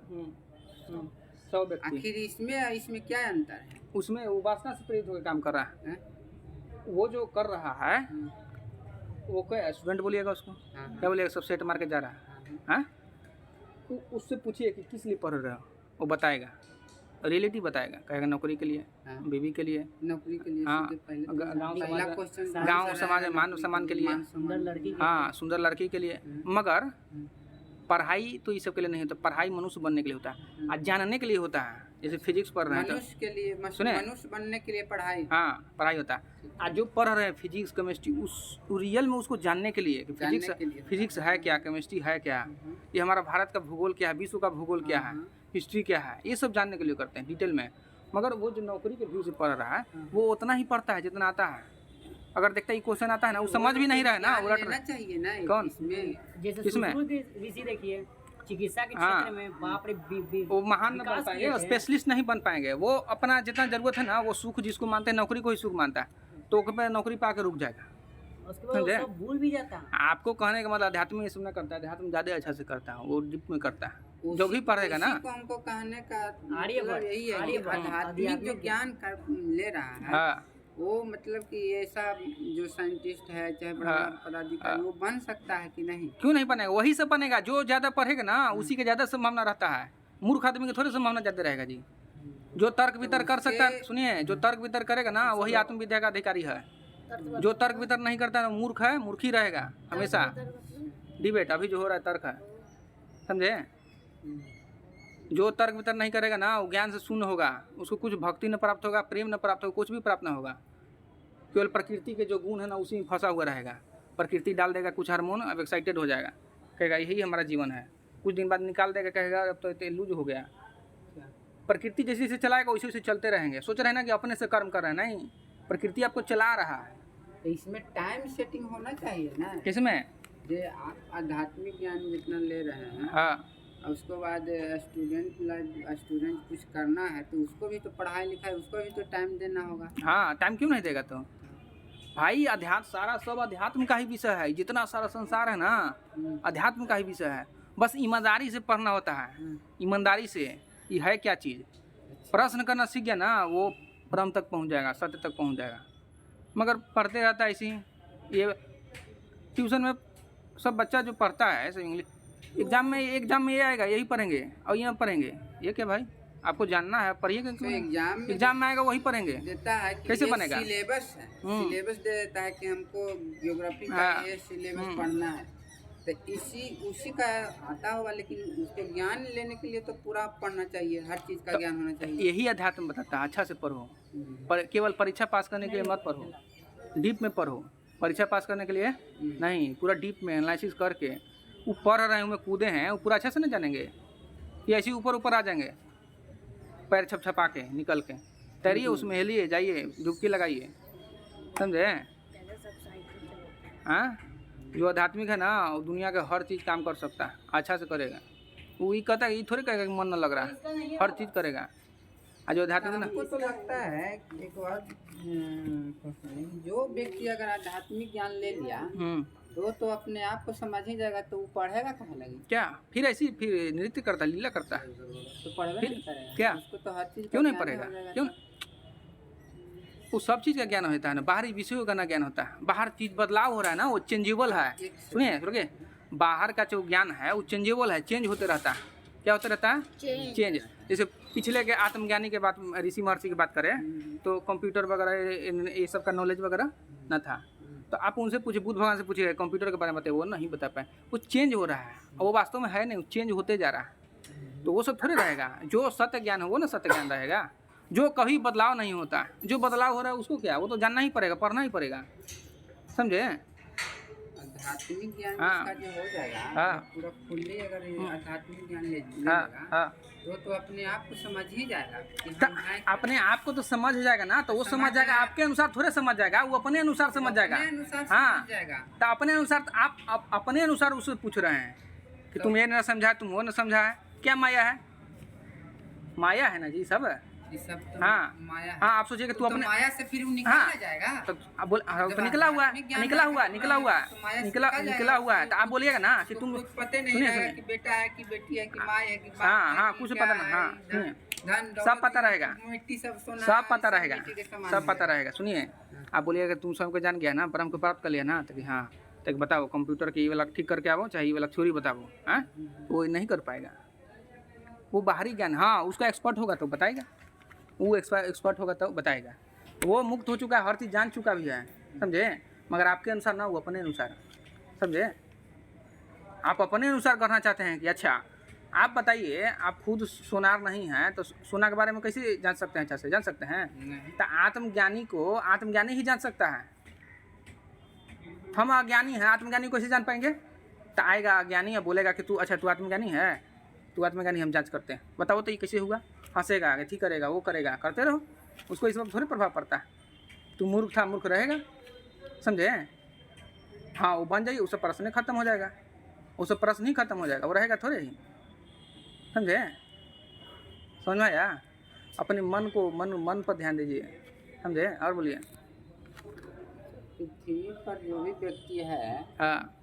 100 व्यक्ति। आखिर इसमें क्या अंतर है? उसमें वो वासना से प्रेरित होकर काम कर रहा है। वो जो कर रहा है वो क्या स्टूडेंट बोलिएगा उसको, क्या बोलिएगा? सब सेट मार के जा रहा है। हाँ उससे पूछिए कि किस लिए पढ़ रहे हो, वो बताएगा, रियलिटी बताएगा, कहेगा नौकरी के लिए, बीवी के लिए, नौकरी के लिए। हाँ गाँव समाज में मान सम्मान के लिए, सुंदर लड़की के हाँ सुंदर लड़की के लिए। मगर पढ़ाई तो ये सब के लिए नहीं होता, पढ़ाई मनुष्य बनने के लिए होता है, आज जानने के लिए होता है। जैसे फिजिक्स पढ़ रहे हैं मनुष्य के लिए, मनुष्य बनने के लिए पढ़ाई, हाँ पढ़ाई होता है। आज जो पढ़ रहे हैं फिजिक्स केमिस्ट्री, उस रियल में उसको जानने के लिए कि फिजिक्स है क्या, केमिस्ट्री है क्या, ये हमारा भारत का भूगोल क्या है, विश्व का भूगोल क्या है, हिस्ट्री क्या है, ये सब जानने के लिए करते हैं डिटेल में। मगर वो जो नौकरी के व्यू से पढ़ रहा है वो उतना ही पढ़ता है जितना आता है। अगर देखता है क्वेश्चन आता है ना वो समझ भी नहीं रहा है ना, उलट रहा चाहिए ना। कौन जैसे किसमें? ऋषि देखिए चिकित्सा के क्षेत्र में बाप रे वो महान न बन पाएंगे, स्पेशलिस्ट नहीं बन पाएंगे। वो अपना जितना जरूरत है ना, वो सुख जिसको मानते हैं, नौकरी को ही सुख मानता है, तो वो नौकरी पा के रुक जाएगा, उसके बाद वो सब भूल भी जाता है। आपको कहने का मतलब अध्यात्म ये सब नहीं करता है, अध्यात्म ज्यादा अच्छा से करता है, वो डीप में करता है। जो भी पढ़ेगा ना, हमको कहने का आर्यभट्ट यही है कि आध्यात्मिक जो ज्ञान ले रहा है, हाँ वो मतलब कि ऐसा जो साइंटिस्ट है चाहे बड़ा पदाधिकारी, वो बन सकता है कि नहीं? क्यों नहीं बनेगा? वही सब बनेगा जो ज्यादा पढ़ेगा ना, उसी के ज्यादा संभावना रहता है। मूर्ख आदमी की थोड़ी संभावना ज्यादा रहेगा जी। जो तर्क वितर्क कर सकता है, सुनिए, जो तर्क वितर्क करेगा ना वही आत्मविद्या का अधिकारी है। जो तर्क वितर्क नहीं करता है मूर्ख है, मूर्ख ही रहेगा हमेशा। डिबेट अभी जो हो रहा है तर्क है, समझे? जो तर्क वितर्क नहीं करेगा ना वो ज्ञान से शून्य होगा, उसको कुछ भक्ति न प्राप्त होगा, प्रेम न प्राप्त होगा, कुछ भी प्राप्त न होगा। केवल प्रकृति के जो गुण है ना उसी में फंसा हुआ रहेगा। प्रकृति डाल देगा कुछ हार्मोन, अब एक्साइटेड हो जाएगा, कहेगा यही हमारा जीवन है। कुछ दिन बाद निकाल देगा, कहेगा अब तो लूज हो गया। प्रकृति जैसे जैसे चलाएगा वैसे वैसे चलते रहेंगे। सोच रहे हैं ना कि अपने से कर्म कर रहे हैं, नहीं, प्रकृति आपको चला रहा है। तो इसमें टाइम सेटिंग होना चाहिए ना। किसमें? ये आप आध्यात्मिक ज्ञान जितना ले रहे हैं हाँ और उसके बाद स्टूडेंट कुछ करना है तो उसको भी तो पढ़ाई लिखाई उसको भी तो टाइम देना होगा। हाँ, टाइम क्यों नहीं देगा तो भाई? अध्यात्म सारा सब अध्यात्म का ही विषय है, जितना सारा संसार है ना अध्यात्म का ही विषय है। बस ईमानदारी से पढ़ना होता है, ईमानदारी से ये है क्या चीज़, प्रश्न करना सीख गया ना वो ब्रह्म तक पहुंच जाएगा, सत्य तक पहुंच जाएगा। मगर पढ़ते रहता है ऐसे ही। ये ट्यूशन में सब बच्चा जो पढ़ता है सब इंग्लिश, एग्जाम में ये आएगा यही पढ़ेंगे और ये पढ़ेंगे, ये क्या भाई? आपको जानना है पढ़िए, क्योंकि एग्जाम में आएगा वही पढ़ेंगे। देता है कि कैसे बनेगा? सिलेबस है, सिलेबस दे देता है कि हमको ज्योग्राफी का ये सिलेबस पढ़ना है, तो उसी का आता होगा। लेकिन उसको ज्ञान लेने के लिए तो पूरा पढ़ना चाहिए, हर चीज़ का ज्ञान होना चाहिए। यही अध्यात्म बताता है। अच्छा से पढ़ो, केवल परीक्षा पास करने के लिए मत पढ़ो, डीप में पढ़ो। परीक्षा पास करने के लिए नहीं, पूरा डीप में एनालिसिस करके वो पढ़ रहे हैं, उनमें कूदे हैं, वो पूरा अच्छे से नहीं जानेंगे कि ऐसे ऊपर आ जाएंगे पैर छपछपा के निकल के। तैरिए उसमें, हेलिए, जाइए, डुबकी लगाइए, समझे? हाँ, जो आध्यात्मिक है ना वो दुनिया का हर चीज़ काम कर सकता है, अच्छा से करेगा। वो ये कहता है, ये थोड़ी कहेगा कि मन न लग रहा है, हर चीज़ करेगा। और जो आध्यात्मिक है ना, हमको तो लगता है एक बार जो व्यक्ति अगर आध्यात्मिक ज्ञान ले लिया तो अपने आप को समझ ही जाएगा, तो वो पढ़ेगा कहाँ लगी क्या? फिर ऐसी फिर नृत्य करता, लीला करता है तो पढ़ेगा नहीं करेगा क्या? उसको तो हर चीज़ क्यों नहीं पढ़ेगा? क्यों? वो सब चीज़ का ज्ञान होता है ना, बाहरी विषयों का ना ज्ञान होता है। बाहर चीज़ बदलाव हो रहा है ना, वो चेंजेबल है। सुनिए, बाहर का जो ज्ञान है वो चेंजेबल है, चेंज होते रहता है। क्या होता रहता है? चेंज। जैसे पिछले के आत्मज्ञानी के बात, ऋषि महर्षि की बात करें तो कंप्यूटर वगैरह ये सब का नॉलेज वगैरह न था। तो आप उनसे पूछिए, बुद्ध भगवान से पूछिए कंप्यूटर के बारे में बताइए, वो नहीं बता पाए। वो चेंज हो रहा है और वो वास्तव में है नहीं, चेंज होते जा रहा है। तो वो सब थोड़े रहेगा। जो सत्य ज्ञान है वो ना सत्य ज्ञान रहेगा, जो कभी बदलाव नहीं होता। जो बदलाव हो रहा है उसको क्या, वो तो जानना ही पड़ेगा, पढ़ना ही पड़ेगा, समझे? आध्यात्मिक ज्ञान इसका जो हो जाएगा पूरा फुल्ली, अगर आध्यात्मिक ज्ञान लेगा तो अपने आप को समझ ही जाएगा कि अपने आप को तो समझ जाएगा ना, तो वो समझ जाएगा। आपके अनुसार थोड़े समझ जाएगा, वो अपने अनुसार समझ जाएगा। हाँ, तो अपने अनुसार आप अपने अनुसार उससे पूछ रहे हैं कि तुम ये न समझा, तुम वो न समझा है। क्या माया है? माया है ना जी सब। तो हाँ माया है। हाँ, आप सोचिए कि तू अपने माया से फिर निकला जाएगा। तो आप बोल, तो निकला हुआ है। तो आप बोलिएगा ना कि तुम पता नहीं है कि बेटा है कि बेटी है कि माँ है कि हाँ, कुछ पता नहीं। हाँ, सब पता रहेगा, सब पता रहेगा। सुनिए, आप बोलिएगा तुम सबको जान गया ना, ब्रह्म को प्राप्त कर लिया ना, तो हाँ, तो बताओ कंप्यूटर के ये वाला ठीक करके आओ, चाहे ये वाला थ्योरी बताओ। हाँ, वो नहीं कर पाएगा। वो बाहरी ज्ञान, हाँ, उसका एक्सपर्ट होगा तो बताएगा, वो एक्सपर्ट होगा तो बताएगा। वो मुक्त हो चुका है, हर चीज़ जान चुका भी है, समझे? मगर आपके अनुसार ना, वो अपने अनुसार, समझे? आप अपने अनुसार करना चाहते हैं कि अच्छा आप बताइए, आप खुद सोनार नहीं हैं तो सोना के बारे में कैसे जान सकते हैं? अच्छा से जान सकते हैं? तो आत्मज्ञानी को आत्मज्ञानी ही जान सकता है। हम अज्ञानी हैं, आत्मज्ञानी को कैसे जान पाएंगे? तो आएगा अज्ञानी और बोलेगा कि तू अच्छा तू आत्मज्ञानी है, तू आत्मज्ञानी, हम जांच करते हैं, बताओ तो ये कैसे हुआ? हंसेगा, ठीक करेगा, वो करेगा, करते रहो, उसको इस वक्त थोड़ी प्रभाव पड़ता है। तू मूर्ख था, मूर्ख रहेगा, समझे? हाँ, वो बन जाइए, उससे प्रश्न खत्म हो जाएगा, उससे प्रश्न ही खत्म हो जाएगा, वो रहेगा थोड़े ही, समझे? समझ में आया? अपने मन पर ध्यान दीजिए, समझे? और बोलिए। पृथ्वी पर जो भी व्यक्ति है, हाँ,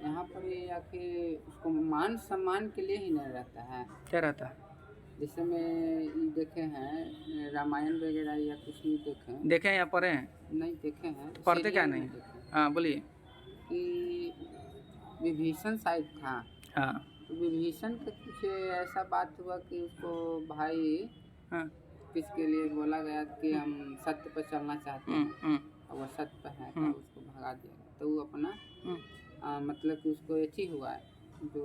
यहाँ पर ये आके उसको मान सम्मान के लिए ही नहीं रहता है। क्या रहता है? जैसे मैं ये देखे हैं रामायण वगैरह या कुछ नहीं देखे हैं या पढ़े हैं? नहीं देखे हैं। पढ़ते क्या नहीं? हाँ, बोलिए। कि विभीषण शायद था। हाँ, तो विभीषण का कुछ ऐसा बात हुआ कि उसको भाई किसके लिए बोला गया कि हम सत्य पर चलना चाहते हैं, और वो सत्य पर है, तो उसको भगा दिया। तो वो अपना मतलब कि उसको अच्छी हुआ है, जो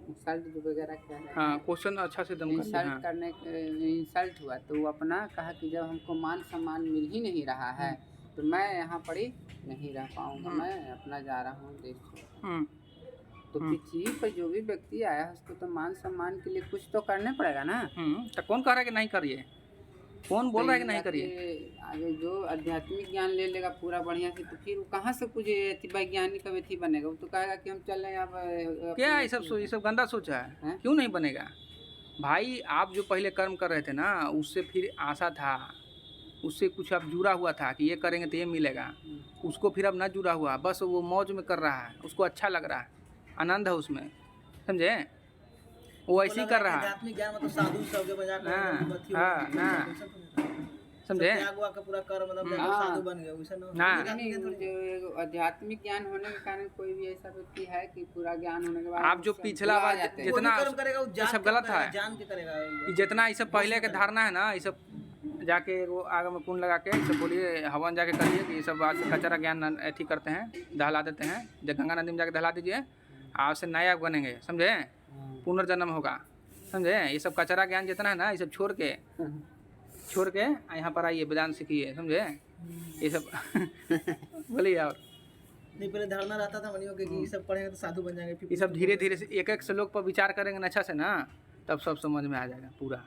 इंसल्ट वगैरह क्या है, हाँ, क्वेश्चन अच्छा से दम इंसल्ट करने इंसल्ट हुआ। तो वो अपना कहा कि जब हमको मान सम्मान मिल ही नहीं रहा है तो मैं यहाँ पर ही नहीं रह पाऊँगा, मैं अपना जा रहा हूँ देश छोड़। तो पृथ्वी पर जो भी व्यक्ति आया उसको तो मान सम्मान के लिए कुछ तो करने पड़ेगा ना। तो कौन कह रहा है कि नहीं करिए? कौन बोल रहा है कि नहीं तो करिए? आगे जो आध्यात्मिक ज्ञान ले लेगा पूरा बढ़िया से, तो फिर वो कहाँ से कुछ वैज्ञानिक व्यक्ति बनेगा? वो तो कहेगा कि हम चल रहे हैं अब क्या ये सब गंदा सोच है? हैं? क्यों नहीं बनेगा भाई? आप जो पहले कर्म कर रहे थे ना, उससे फिर आशा था, उससे कुछ अब जुड़ा हुआ था कि ये करेंगे तो ये मिलेगा, उसको फिर अब ना जुड़ा हुआ, बस वो मौज में कर रहा है, उसको अच्छा लग रहा है, आनंद है उसमें, समझे? वो ऐसे ही कर रहा है। आध्यात्मिक ज्ञान मतलब साधु सब के मजाक में हाँ, मतलब अथी हो हाँ, गया, हाँ। वैसा तो नहीं था। समझे? त्याग हुआ का पूरा कर मतलब हाँ। साधु बन गया, वैसा ना हाँ। नहीं, वो जो एगो आध्यात्मिक ज्ञान होने के कारण कोई भी ऐसा व्यक्ति है कि पूरा ज्ञान होने के बाद आप जो उससे पिछला भुला बार जाते हैं। जितना कर्म करेगा वो ये सब गलत है। जान के करेगा। कि जितना ये सब पहले के धारणा है ना, ये सब जाके वो आगे में कुंड लगा के सब बोलिए हवन जाके करिए कि ये सब आज से कचरा ज्ञान अथी करते हैं, दहला देते हैं, जब गंगा नदी में जाके दहला दीजिए, आज से नया बनेंगे, समझे? पुनर्जन्म होगा, समझे? ये सब कचरा ज्ञान जितना है ना, ये सब छोड़ के यहाँ पर आइए, वेदांत सीखिए, समझे? ये सब बोलिए। और नहीं पहले धारणा रहता था मनियों के कि ये सब पढ़ेंगे तो साधु बन जाएंगे, फिर ये सब धीरे धीरे से एक श्लोक पर विचार करेंगे ना अच्छा से ना, तब सब समझ में आ जाएगा पूरा।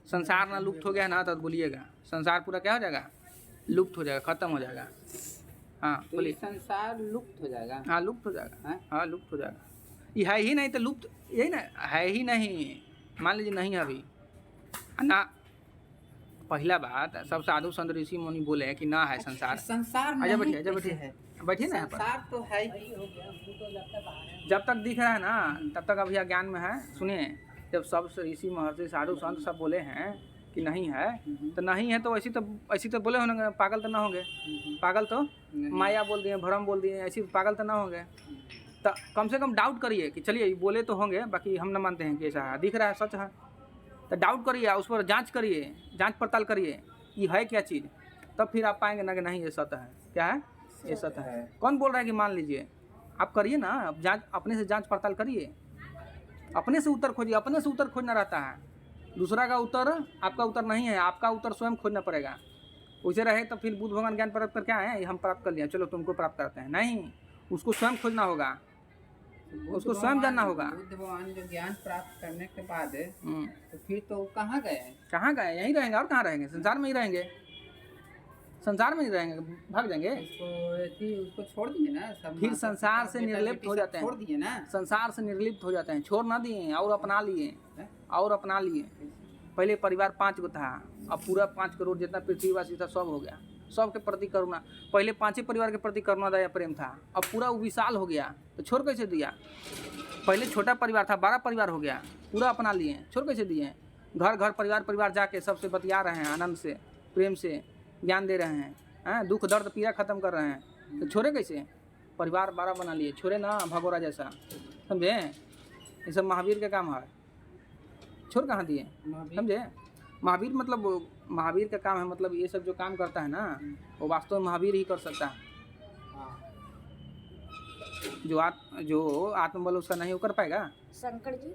संसार ना लुप्त हो गया ना, तब बोलिएगा संसार पूरा क्या हो जाएगा? लुप्त हो जाएगा, खत्म हो जाएगा। हाँ तो बोलिए। ये संसार लुप्त हो जाएगा। हाँ लुप्त हो जाएगा। हैं? हाँ लुप्त हो जाएगा। ये है ही नहीं तो लुप्त, यही ना है ही नहीं, मान लीजिए नहीं है अभी ना। पहला बात, सब साधु संत ऋषि मुनि बोले कि ना है संसार। संसार आजा नहीं बैठिए, आजा कैसे बैठिए, है? बैठिए ना यहाँ पर। संसार तो है ही। जब तक दिख रहा है ना, तब तक अभी अज्ञान में है। सुनिए, जब सब ऋषि महर्षि साधु संत सब बोले हैं कि नहीं है, तो नहीं है तो ऐसी तो बोले होंगे, पागल तो ना होंगे? पागल तो माया बोल दिए, भ्रम बोल दिए, ऐसी पागल तो ना होंगे? तो कम से कम डाउट करिए कि चलिए बोले तो होंगे, बाकी हम ना मानते हैं कि ऐसा है, दिख रहा है सच है, तो डाउट करिए, उस पर जांच करिए, जांच पड़ताल करिए ये है क्या चीज़, तब फिर आप पाएंगे ना कि नहीं ये सत्य है। क्या है? ये सत्य है। कौन बोल रहा है कि मान लीजिए? आप करिए ना, अब जांच, अपने से जांच पड़ताल करिए, अपने से उत्तर खोजिए। अपने से उत्तर खोजना रहता है, दूसरा का उत्तर आपका उत्तर नहीं है, आपका उत्तर स्वयं खोजना पड़ेगा। उसे रहे तो फिर बुद्ध भगवान ज्ञान प्राप्त करके आए हैं, हम प्राप्त कर लिया, चलो तुमको प्राप्त करते हैं, नहीं, उसको स्वयं खोजना होगा, उसको स्वयं जानना होगा। बुद्ध भगवान जो ज्ञान प्राप्त करने के बाद तो फिर तो वो कहाँ गए? कहाँ गए? यहीं रहेंगे, और कहाँ रहेंगे? संसार में ही रहेंगे, संसार में ही रहेंगे, भाग जाएंगे। उसको छोड़ दिए ना सब, फिर संसार से बेटा निर्लिप्त बेटी हो सब जाते हैं। छोड़ दिए ना। संसार से निर्लिप्त हो जाते हैं, छोड़ ना दिए और अपना लिए, और अपना लिए। पहले परिवार 5 गो था, अब पूरा 5 करोड़ जितना पृथ्वीवासी था सब हो गया, सबके प्रति करुणा। पहले 5 ही परिवार के प्रति करुणा दया प्रेम था, अब पूरा वो विशाल हो गया, तो छोड़ कैसे दिया? पहले छोटा परिवार था, 12 परिवार हो गया, पूरा अपना लिए, छोड़ कैसे दिए? घर घर परिवार जाके सबसे बतिया रहे हैं, आनंद से प्रेम से ज्ञान दे रहे हैं, दुख दर्द पीड़ा खत्म कर रहे हैं, तो छोड़े कैसे? परिवार 12 बना लिए, छोड़े ना भगोरा जैसा, समझे? ये सब महावीर का काम है, छोड़ कहाँ दिए? समझे? महावीर मतलब महावीर का काम है, मतलब ये सब जो काम करता है ना, वो वास्तव में महावीर ही कर सकता है। जो आत्मबल उसका नहीं, वो कर पाएगा? शंकर जी।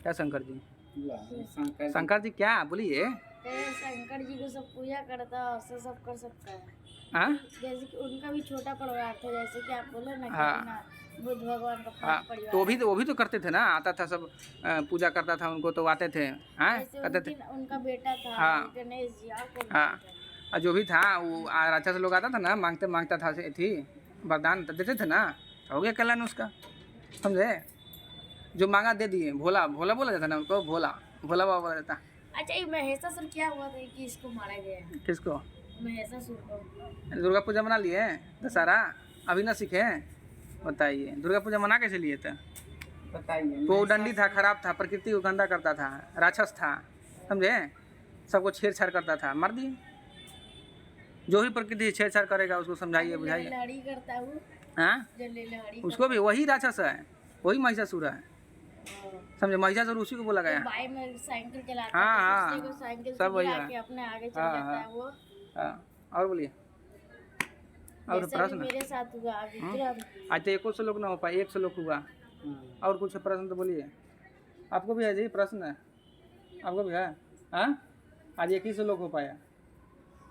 क्या शंकर जी? शंकर शंकर जी क्या? बोलिए। शंकर जी को सब पूजा करता है, उससे सब कर सकता है। हाँ जैसे कि उनका भी छोटा परिवार था, जैसे कि आप बोले ना कि हाँ। अपना बुद्ध भगवान का हाँ, परिवार। तो वो भी तो करते थे ना, आता था सब पूजा करता था, उनको तो आते थे, हाँ जैसे कहते थे। उनका बेटा था हाँ। गणेश जी, और कौन हाँ, था? और जो भी था वो राक्षस लोग आता था ना, मांगता था थी वरदान, तो देते थे ना, हो गया कल्याण उसका, समझे? जो मांगा दे दिए। भोला बोला जाता ना उनको, भोला बाबा बोला जाता। अच्छा, ये महिषासुर क्या हुआ था कि इसको मारा गया है? किसको? महिषासुर को। दुर्गा पूजा मना लिए दशहरा, अभी ना सीखे? बताइए, दुर्गा पूजा मना कैसे लिए थे? बताइए। तो वो दंडी था, खराब था, प्रकृति को गंदा करता था, राक्षस था, समझे? सबको छेड़छाड़ करता था, मार दिए। जो भी प्रकृति छेड़छाड़ करेगा उसको समझाइए, बुझाइए। लहड़ी करता है वो, हाँ, लहड़ी उसको भी वही राक्षस है, वही महिषासुर है, समझे? महिषासुर उसी को बोला गया। बाइक में साइकिल चलाता हाँ, है, हाँ, दूसरे को साइकिल सब से वही गिरा है। के अपने आगे चल हाँ, जाता है हाँ। वो। हाँ, और बोलिए। और जैसे प्रश्न? अभी मेरे साथ हुआ विक्रम। आज तो 100 लोग ना हो पाए, 100 लोग हुआ। और कुछ प्रश्न तो बोलिए। आपको भी है जी प्रश्न? है आपको भी है? हाँ, आज 21 लोग हो पाया।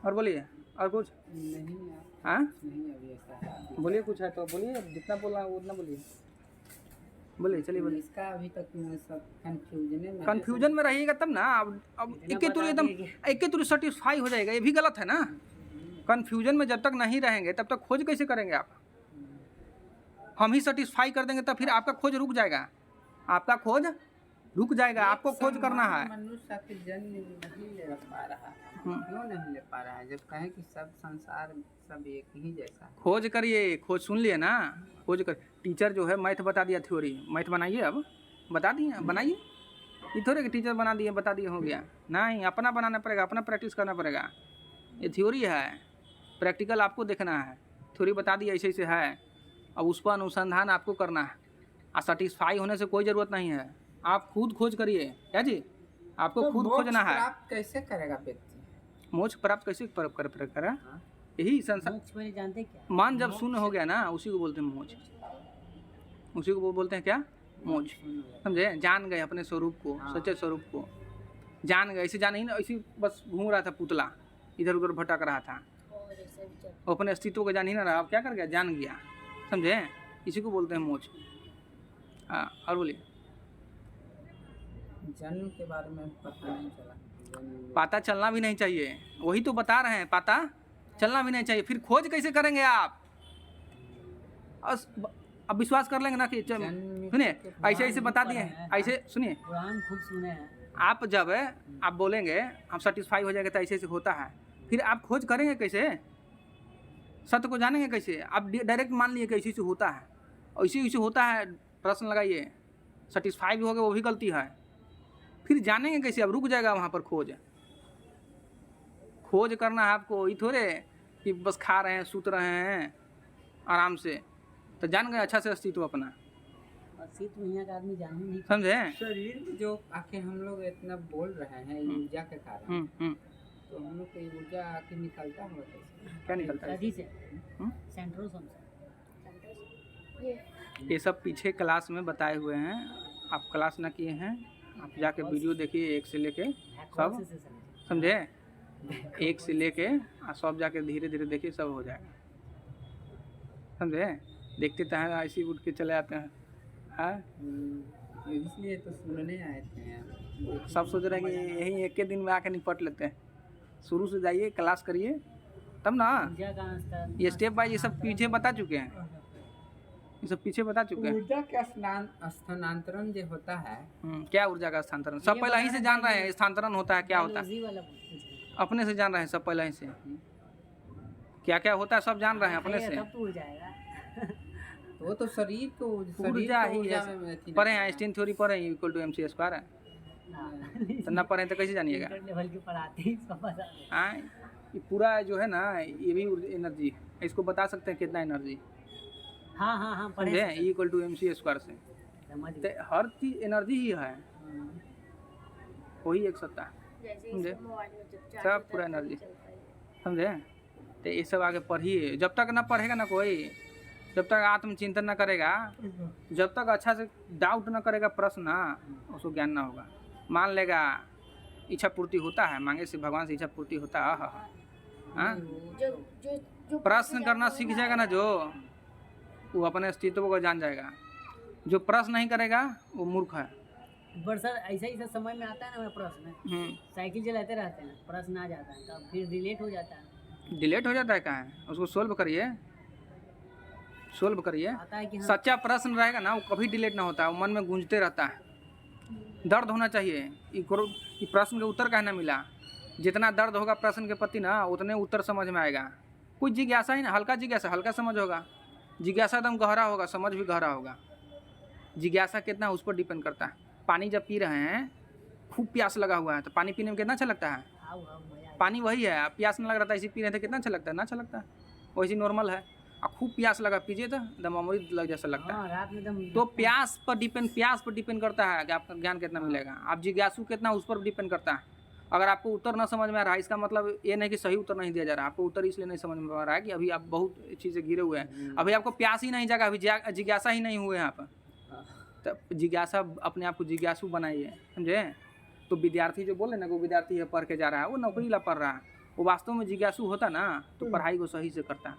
और बोलिए, और कुछ? नहीं हाँ, नहीं, अभी ऐसा है। बोलिए, कुछ है तो बोलिए, जितना बोलना है उतना बोलिए। बोलिए, चलिए बोलिए। इसका अभी तक मैं सब कंफ्यूजन में कन्फ्यूजन में रहिएगा तब ना। अब एक ही तुरी एकदम एक ही तुरी सेटिस्फाई हो जाएगा, ये भी गलत है ना। कन्फ्यूजन में जब तक नहीं रहेंगे तब तक खोज कैसे करेंगे आप? हम ही सेटिस्फाई कर देंगे तब फिर आपका खोज रुक जाएगा, आपका खोज रुक जाएगा। आपको खोज करना है। मनुष्य के जन्म नहीं ले पा रहा, क्यों नहीं ले पा रहा है? जब कहे कि सब संसार सब एक ही जैसा है। खोज करिए, खोज सुन लिए ना, खोज कर। टीचर जो है मैथ बता दिया, थ्योरी मैथ बनाइए, अब बता दिए बनाइए। ये थोड़े कि टीचर बना दिए बता दिए हो गया, नहीं, अपना बनाना पड़ेगा, अपना प्रैक्टिस करना पड़ेगा। ये थ्योरी है, प्रैक्टिकल आपको देखना है। थ्योरी बता दी ऐसे ऐसे है, अब उस पर अनुसंधान आपको करना है। और सेटिस्फाई होने से कोई ज़रूरत नहीं है, आप खुद खोज करिए। क्या जी? आपको तो खुद खोजना है। प्राप्त कैसे करेगा व्यक्ति? मोक्ष प्राप्त कैसे करेगा? यही संसार। मोक्ष पहले जानते क्या? मान जब शून्य हो गया ना, उसी को बोलते हैं मोक्ष। उसी को बोलते हैं क्या? मोक्ष। समझे? जान गए अपने स्वरूप को, सच्चे स्वरूप को जान गए। ऐसे जान ही ना, ऐसे बस घूम रहा था पुतला, इधर उधर भटक रहा था, वो अपने अस्तित्व को जान ही ना रहा। अब क्या कर गया? जान गया। समझे? इसी को बोलते हैं मोक्ष। हाँ, और बोलिए। जन्म के बारे में पता नहीं चला। पता चलना भी नहीं चाहिए, वही तो बता रहे हैं, पता चलना भी नहीं चाहिए। फिर खोज कैसे करेंगे आप? अब विश्वास कर लेंगे ना कि सुनिए, ऐसे ऐसे बता दिए, ऐसे सुनिए, कुरान खुद सुने हैं। आप जब आप बोलेंगे हम सेटिस्फाई हो जाएगा तो ऐसे ऐसे होता है, फिर आप खोज करेंगे कैसे? सत्य को जानेंगे कैसे? आप डायरेक्ट मान लिए कि ऐसे ऐसे होता है, ऐसे ऐसे होता है, प्रश्न लगाइए। सेटिस्फाई भी हो गया, वो भी गलती है। फिर जानेंगे कैसे? अब रुक जाएगा वहाँ पर खोज। खोज करना है आपको, ये थोड़े कि बस खा रहे हैं सूत रहे हैं आराम से, तो जान गए अच्छा से अस्तित्व अपना। अस्तित्व यहाँ का आदमी जान ही नहीं। समझे? शरीर में जो आके हम लोग इतना बोल रहे हैं ऊर्जा के कारण, तो हम लोग को ऊर्जा आके निकलता है कैसे? क्या निकलता है? कभी से सेंट्रोसोम से। ये सब पीछे क्लास में बताए हुए हैं, आप क्लास ना किए हैं, आप जाके वीडियो देखिए, एक से लेके सब। समझे? एक से लेके सब जाके धीरे धीरे देखिए, सब हो जाएगा। समझे? देखते तो हैं ऐसे उठ के चले आते हैं। हाँ, इसलिए तो सुनने आए थे। सब सोच रहे हैं कि यही एक के दिन में आके निपट लेते हैं। शुरू से जाइए, क्लास करिए, तब ना। ये स्टेप बाय ये सब पीछे बता चुके हैं, ये सब पीछे बता चुके हैं। ऊर्जा का स्थानांतरण जो होता है, क्या ऊर्जा का स्थानांतरण? सब पहले ही से जान रहे हैं स्थानांतरण होता है, क्या होता है, अपने से जान रहे हैं सब पहले ही से। क्या क्या होता है सब जान रहे हैं अपने से। तब टूट जाएगा। वो तो शरीर को ऊर्जा ही है। पढ़े हैं आइंस्टीन थ्योरी, पढ़े हैं इक्वल टू mc स्क्वायर है, तो ना पढ़े तो कैसे जानिएगा? लेवल की पढ़ाते हैं, इसको बता दें। हाँ, ये पूरा जो है ना, ये भी एनर्जी है, इसको बता सकते हैं कितना एनर्जी। हाँ हाँ हाँ, पढ़े समझे? इक्वल टू mc स्क्वायर से समझ तो हर चीज एनर्जी ही है, वही एक सत्ता है। समझे? सब पूरा एनर्जी। समझे? तो ये सब आगे पढ़िए। जब तक ना पढ़ेगा ना कोई, जब तक आत्मचिंतन ना करेगा, जब तक अच्छा से डाउट ना करेगा प्रश्न ना, उसको ज्ञान ना होगा। मान लेगा इच्छा पूर्ति होता है, मांगे से भगवान से इच्छा पूर्ति होता है। हाँ, प्रश्न करना सीख जाएगा ना जो, वो अपने अस्तित्व को जान जाएगा। जो प्रश्न नहीं करेगा वो मूर्ख है। पर सर ऐसा ही सर समझ में आता है ना, मेरा प्रश्न साइकिल चलाते रहते हैं, प्रश्न आ जाता है, तब फिर डिलीट हो जाता है। डिलीट हो जाता है कहाँ है? उसको सोल्व करिए, सोल्व करिए। सच्चा प्रश्न रहेगा ना, वो कभी डिलीट ना होता है, वो मन में गूंजते रहता है। दर्द होना चाहिए, ये प्रश्न के उत्तर कहना मिला। जितना दर्द होगा प्रश्न के प्रति ना, उतने उत्तर समझ में आएगा। कोई जिज्ञासा ही ना, हल्का जिज्ञासा, हल्का समझ होगा। जिज्ञासा एकदम गहरा होगा, समझ भी गहरा होगा। जिज्ञासा कितना उस पर डिपेंड करता है। पानी जब पी रहे हैं, खूब प्यास लगा हुआ है, तो पानी पीने में कितना अच्छा लगता है? पानी वही है, आप प्यास नहीं लग रहा था, इसी पी रहे थे, कितना अच्छा लगता है? ना अच्छा लगता है, वैसे नॉर्मल है। और खूब प्यास लगा, पीजिए तो एकदम अमृत लग जैसा लगता है। तो प्यास पर डिपेंड करता है कि आपका ज्ञान कितना मिलेगा। आप जिज्ञासु कितना, उस पर डिपेंड करता है। अगर आपको उत्तर ना समझ में आ रहा है, इसका मतलब ये नहीं कि सही उत्तर नहीं दिया जा रहा है। आपको उत्तर इसलिए नहीं समझ में आ रहा है कि अभी आप बहुत चीज़ें गिरे हुए हैं, अभी आपको प्यास ही नहीं जागा, अभी जिज्ञासा ही नहीं हुए हैं आप। तो जिज्ञासा, अपने आप को जिज्ञासु बनाइए। समझे? तो विद्यार्थी जो बोले ना, वो विद्यार्थी है पढ़ के जा रहा है, वो नौकरी ला पढ़ रहा है, वो वास्तव में जिज्ञासु होता ना, तो पढ़ाई को सही से करता।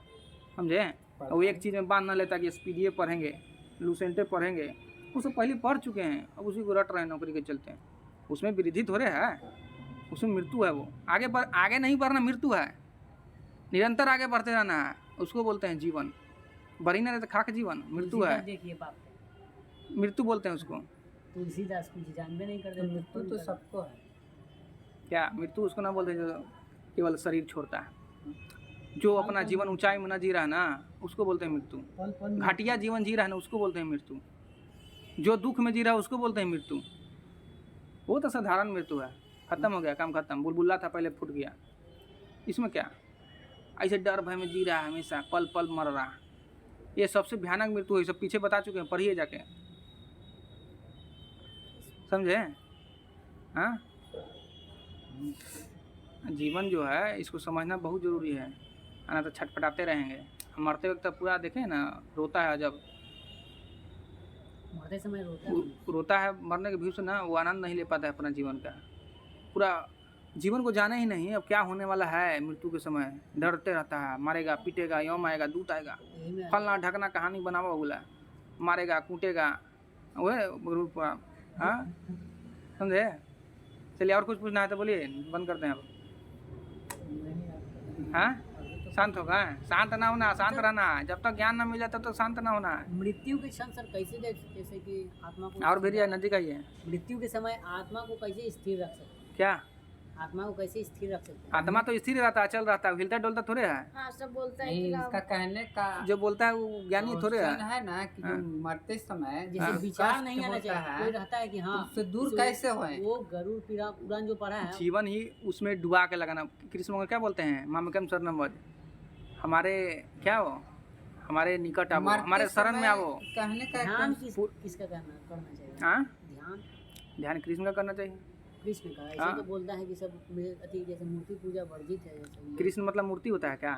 समझे? वो एक चीज़ में बांध ना लेता कि एसपीडीए पढ़ेंगे, लूसेंटे पढ़ेंगे, वो सब पहले पढ़ चुके हैं, अब उसी को रट रहे हैं नौकरी के चलते हैं। उसमें वृद्धि थोड़े है, उसमें मृत्यु है। वो आगे नहीं बढ़ना मृत्यु है, निरंतर आगे बढ़ते रहना है, उसको बोलते हैं जीवन। बढ़ी ना रहे तो खाक जीवन, मृत्यु है, देखिए बाप, मृत्यु बोलते हैं उसको। तुलसीदास कुछ जानबे नहीं करते, मृत्यु तो सबको है। क्या मृत्यु उसको ना बोलते हैं जो केवल शरीर छोड़ता है, जो अपना जीवन ऊंचाई में न जी रहा है ना, उसको बोलते हैं मृत्यु। घटिया जीवन जी रहा है ना, उसको बोलते हैं मृत्यु। जो दुख में जी रहा है उसको बोलते हैं मृत्यु। वो तो साधारण मृत्यु है, खत्म हो गया, काम खत्म। बुलबुला था पहले फूट गया, इसमें क्या। ऐसे डर भय में जी रहा है हमेशा, पल पल मर रहा, ये सबसे भयानक मृत्यु है। सब पीछे बता चुके हैं, पढ़िए जाके, समझे। हाँ, जीवन जो है इसको समझना बहुत ज़रूरी है, ना तो छटपटाते रहेंगे। मरते वक्त तो पूरा देखें ना, रोता है जब मरते समय रोता है, मरने के भी से ना वो आनंद नहीं ले पाता है अपना जीवन का। पूरा जीवन को जाने ही नहीं अब क्या होने वाला है। मृत्यु के समय डरते रहता है, मारेगा पीटेगा, यौम आएगा, दूत आएगा, फलना ढकना कहानी बनावा बोला, मारेगा कूटेगा, वह। हाँ, समझे। चलिए, और कुछ पूछना है तो बोलिए, बंद करते हैं अब। हाँ, शांत होगा, शांत ना होना, शांत रहना है। जब तक ज्ञान ना मिले तब तक शांत ना होना है। मृत्यु के क्षण सर कैसे जैसे कि आत्मा को, और भी नदी का ही है, मृत्यु के समय आत्मा को कैसे स्थिर रख सकते? क्या आत्मा को कैसे स्थिर रख सकते? आत्मा तो स्थिर रहता है, चल रहता है, हिलता डुलता थोड़े है। हाँ, सब बोलता है नहीं, कि इसका कहने का जो बोलता है वो ज्ञानी थोड़े है। ना कि जो मरते समय जैसे विचार कष्ट नहीं आना होता चाहिए, है, कोई रहता है कि हाँ उससे दूर कैसे होए। वो गरुड़ पुराण जो पढ़ा है, जीवन ही उसमें डुबा के लगाना। कृष्ण को क्या बोलते हैं, मामकम शरणम वद, हमारे क्या हो, हमारे निकट आओ, हमारे शरण में आओ। कहने का ध्यान किसका करना चाहिए? हाँ, ध्यान ध्यान कृष्ण का करना चाहिए। कृष्ण का ऐसे हाँ। तो बोलता है कि सब अति जैसे मूर्ति पूजा वर्जित है जैसे। कृष्ण मतलब मूर्ति होता है क्या?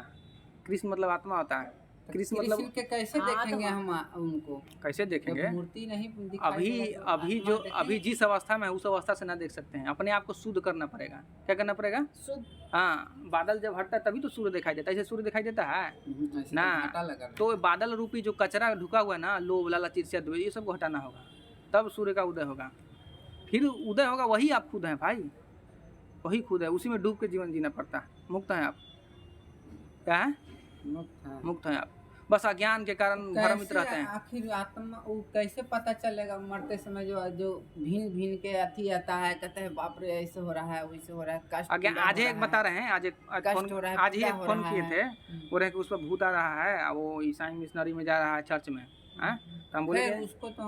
कृष्ण मतलब आत्मा होता है। कृष्ण मतलब के कैसे देखेंगे हम उनको, कैसे देखेंगे? मूर्ति नहीं दिखाई देगा तो अभी आत्मा जो अभी जिस अवस्था में है उस अवस्था से ना देख सकते हैं। अपने आप को शुद्ध करना पड़ेगा। क्या करना पड़ेगा? शुद्ध। हाँ, बादल जब हटता है तभी तो सूर्य दिखाई देता है। ऐसे सूर्य दिखाई देता है ऐसे ना। तो घाटा लगा तो बादल रूपी जो कचरा ढुका हुआ है ना, लोभ लालच ईर्ष्या द्वेष, ये सब को हटाना होगा, तब सूर्य का उदय होगा। फिर उदय होगा, वही आप खुद हैं भाई, वही खुद है। उसी में डूब के जीवन जीना पड़ता है। मुक्त हैं आप। क्या है? मुक्त हैं आप। बस अज्ञान के कारण भ्रमित रहते हैं। आखिर आत्मा वो कैसे पता चलेगा? मरते समय जो भीन के अथी आता है, कहते हैं बाप रे ऐसे हो रहा है वैसे हो रहा है, कष्ट। आज एक बता रहे हैं, आज ही एक फोन किए थे, बोल रहे कि उस पर भूत आ रहा है, वो ईसाई मिशनरी में जा रहा है चर्च में। तो हम बोले उसको तो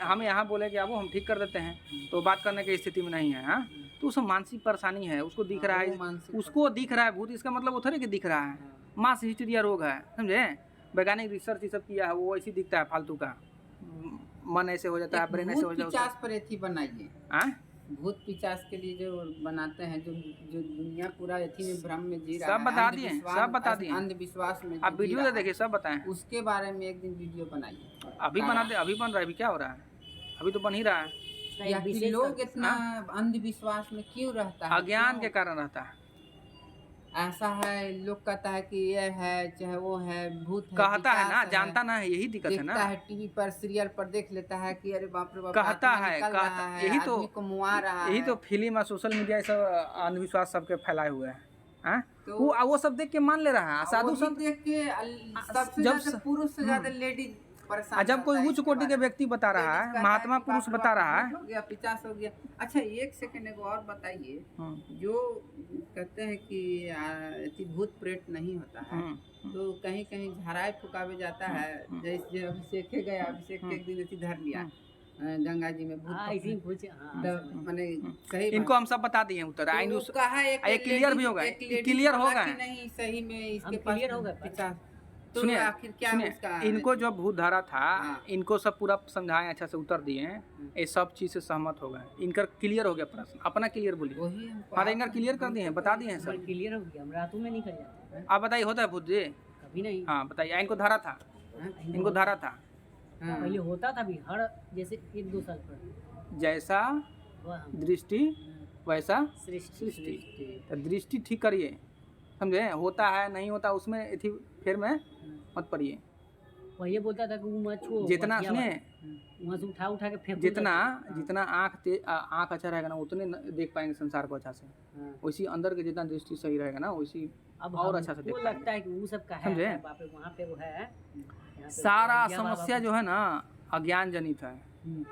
हम यहाँ बोले कि अब हम ठीक कर देते हैं, तो बात करने की स्थिति में नहीं है। हाँ, तो उसको मानसिक परेशानी है, उसको दिख रहा है, उसको दिख रहा है भूत। इसका मतलब वो थोड़े कि दिख रहा है, मास हिस्टीरिया रोग है, समझे। वैज्ञानिक रिसर्च ये सब किया है, वो ऐसे दिखता है फालतू का। मन ऐसे हो जाता है, ब्रेन ऐसे हो जाता है। पर एथी बनाइए, भूत पिचास के लिए जो बनाते हैं, जो दुनिया पूरा एथी में भ्रम में जी रहा है, सब बता दिए, सब बता दिए। अंधविश्वास में आप वीडियो दे देखिए, सब बताएं। उसके बारे में एक दिन वीडियो बनाइए। अभी बनाते, अभी बन रहा है, अभी क्या हो रहा है? अभी तो बन ही रहा है। या कि लोग इतना अंधविश्वास में क्यों रहता है? अज्ञान के कारण रहता है। ऐसा है, लोग कहता है कि ये है चाहे वो है, भूत है, कहता है ना, जानता ना है, यही दिक्कत है ना। देखता है टीवी पर सीरियल पर देख लेता है कि अरे बाप रे बाप, कहता आत्मा है, निकल रहा है, यही तो आदमी को मुआ रहा यही है। तो फिल्म और सोशल मीडिया सब अंधविश्वास सबके फैलाए हुए हैं। तो वो सब देख के मान ले रहा है। साधु वही संत देख के सबसे ज्यादा पुरुष से ज्यादा लेडीज परेशान। जब कोई उच्च कोटि के व्यक्ति बता रहा है, महात्मा पुरुष बता रहा है, हो गया 50 हो गया। अच्छा, एक सेकंड एगो और बताइए, जो कहते हैं कि भूत प्रेत नहीं होता है, तो कहीं कहीं झाड़ाए फुकावे जाता है। जैसे अभिषेक गया, अभिषेक के एक दिन ऐसी धर लिया गंगा जी में भूत, मैंने सही इनको हम सब बता दिए उत्तर। तो क्लियर भी होगा, क्लियर होगा नहीं, सही में इसके पास क्लियर होगा 50। तो सुनिए, आखिर क्या उसका, इनको जो भूत धारा था, इनको सब पूरा समझाएं, अच्छा से उत्तर दिए, ये सब चीज से सहमत हो गए। इनका क्लियर हो गया प्रश्न, अपना क्लियर बोलिए। हाँ, इनका क्लियर कर दिए, बता दिए सब क्लियर हो गया। हम रातों में नहीं कर जाते। आप बताइए, होता है भूत जी? कभी नहीं। हाँ बताइए, इनको धारा था, इनको धारा था। पहले होता था भी, हर जैसे 1-2 साल पर, जैसा दृष्टि वैसा सृष्टि। तो दृष्टि ठीक करिए, समझे। होता है नहीं होता उसमें फिर में मत पड़िए। पहले बोलता था कि वो मत छुओ, जितना बतिया सुनिए, वाला। वहाँ से उठा के फेंक जितना आँख अच्छा रहेगा ना उतने देख पाएंगे संसार को अच्छा से। वैसी अंदर के जितना दृष्टि सही रहेगा ना वैसी अब और अच्छा से हमको देख लगता है कि वो सब का समझे? है बाप रे, वहाँ पे वो है यहाँ पे सारा दिया बाबा समस्या जो है ना अज्ञान जनित है, हम्म।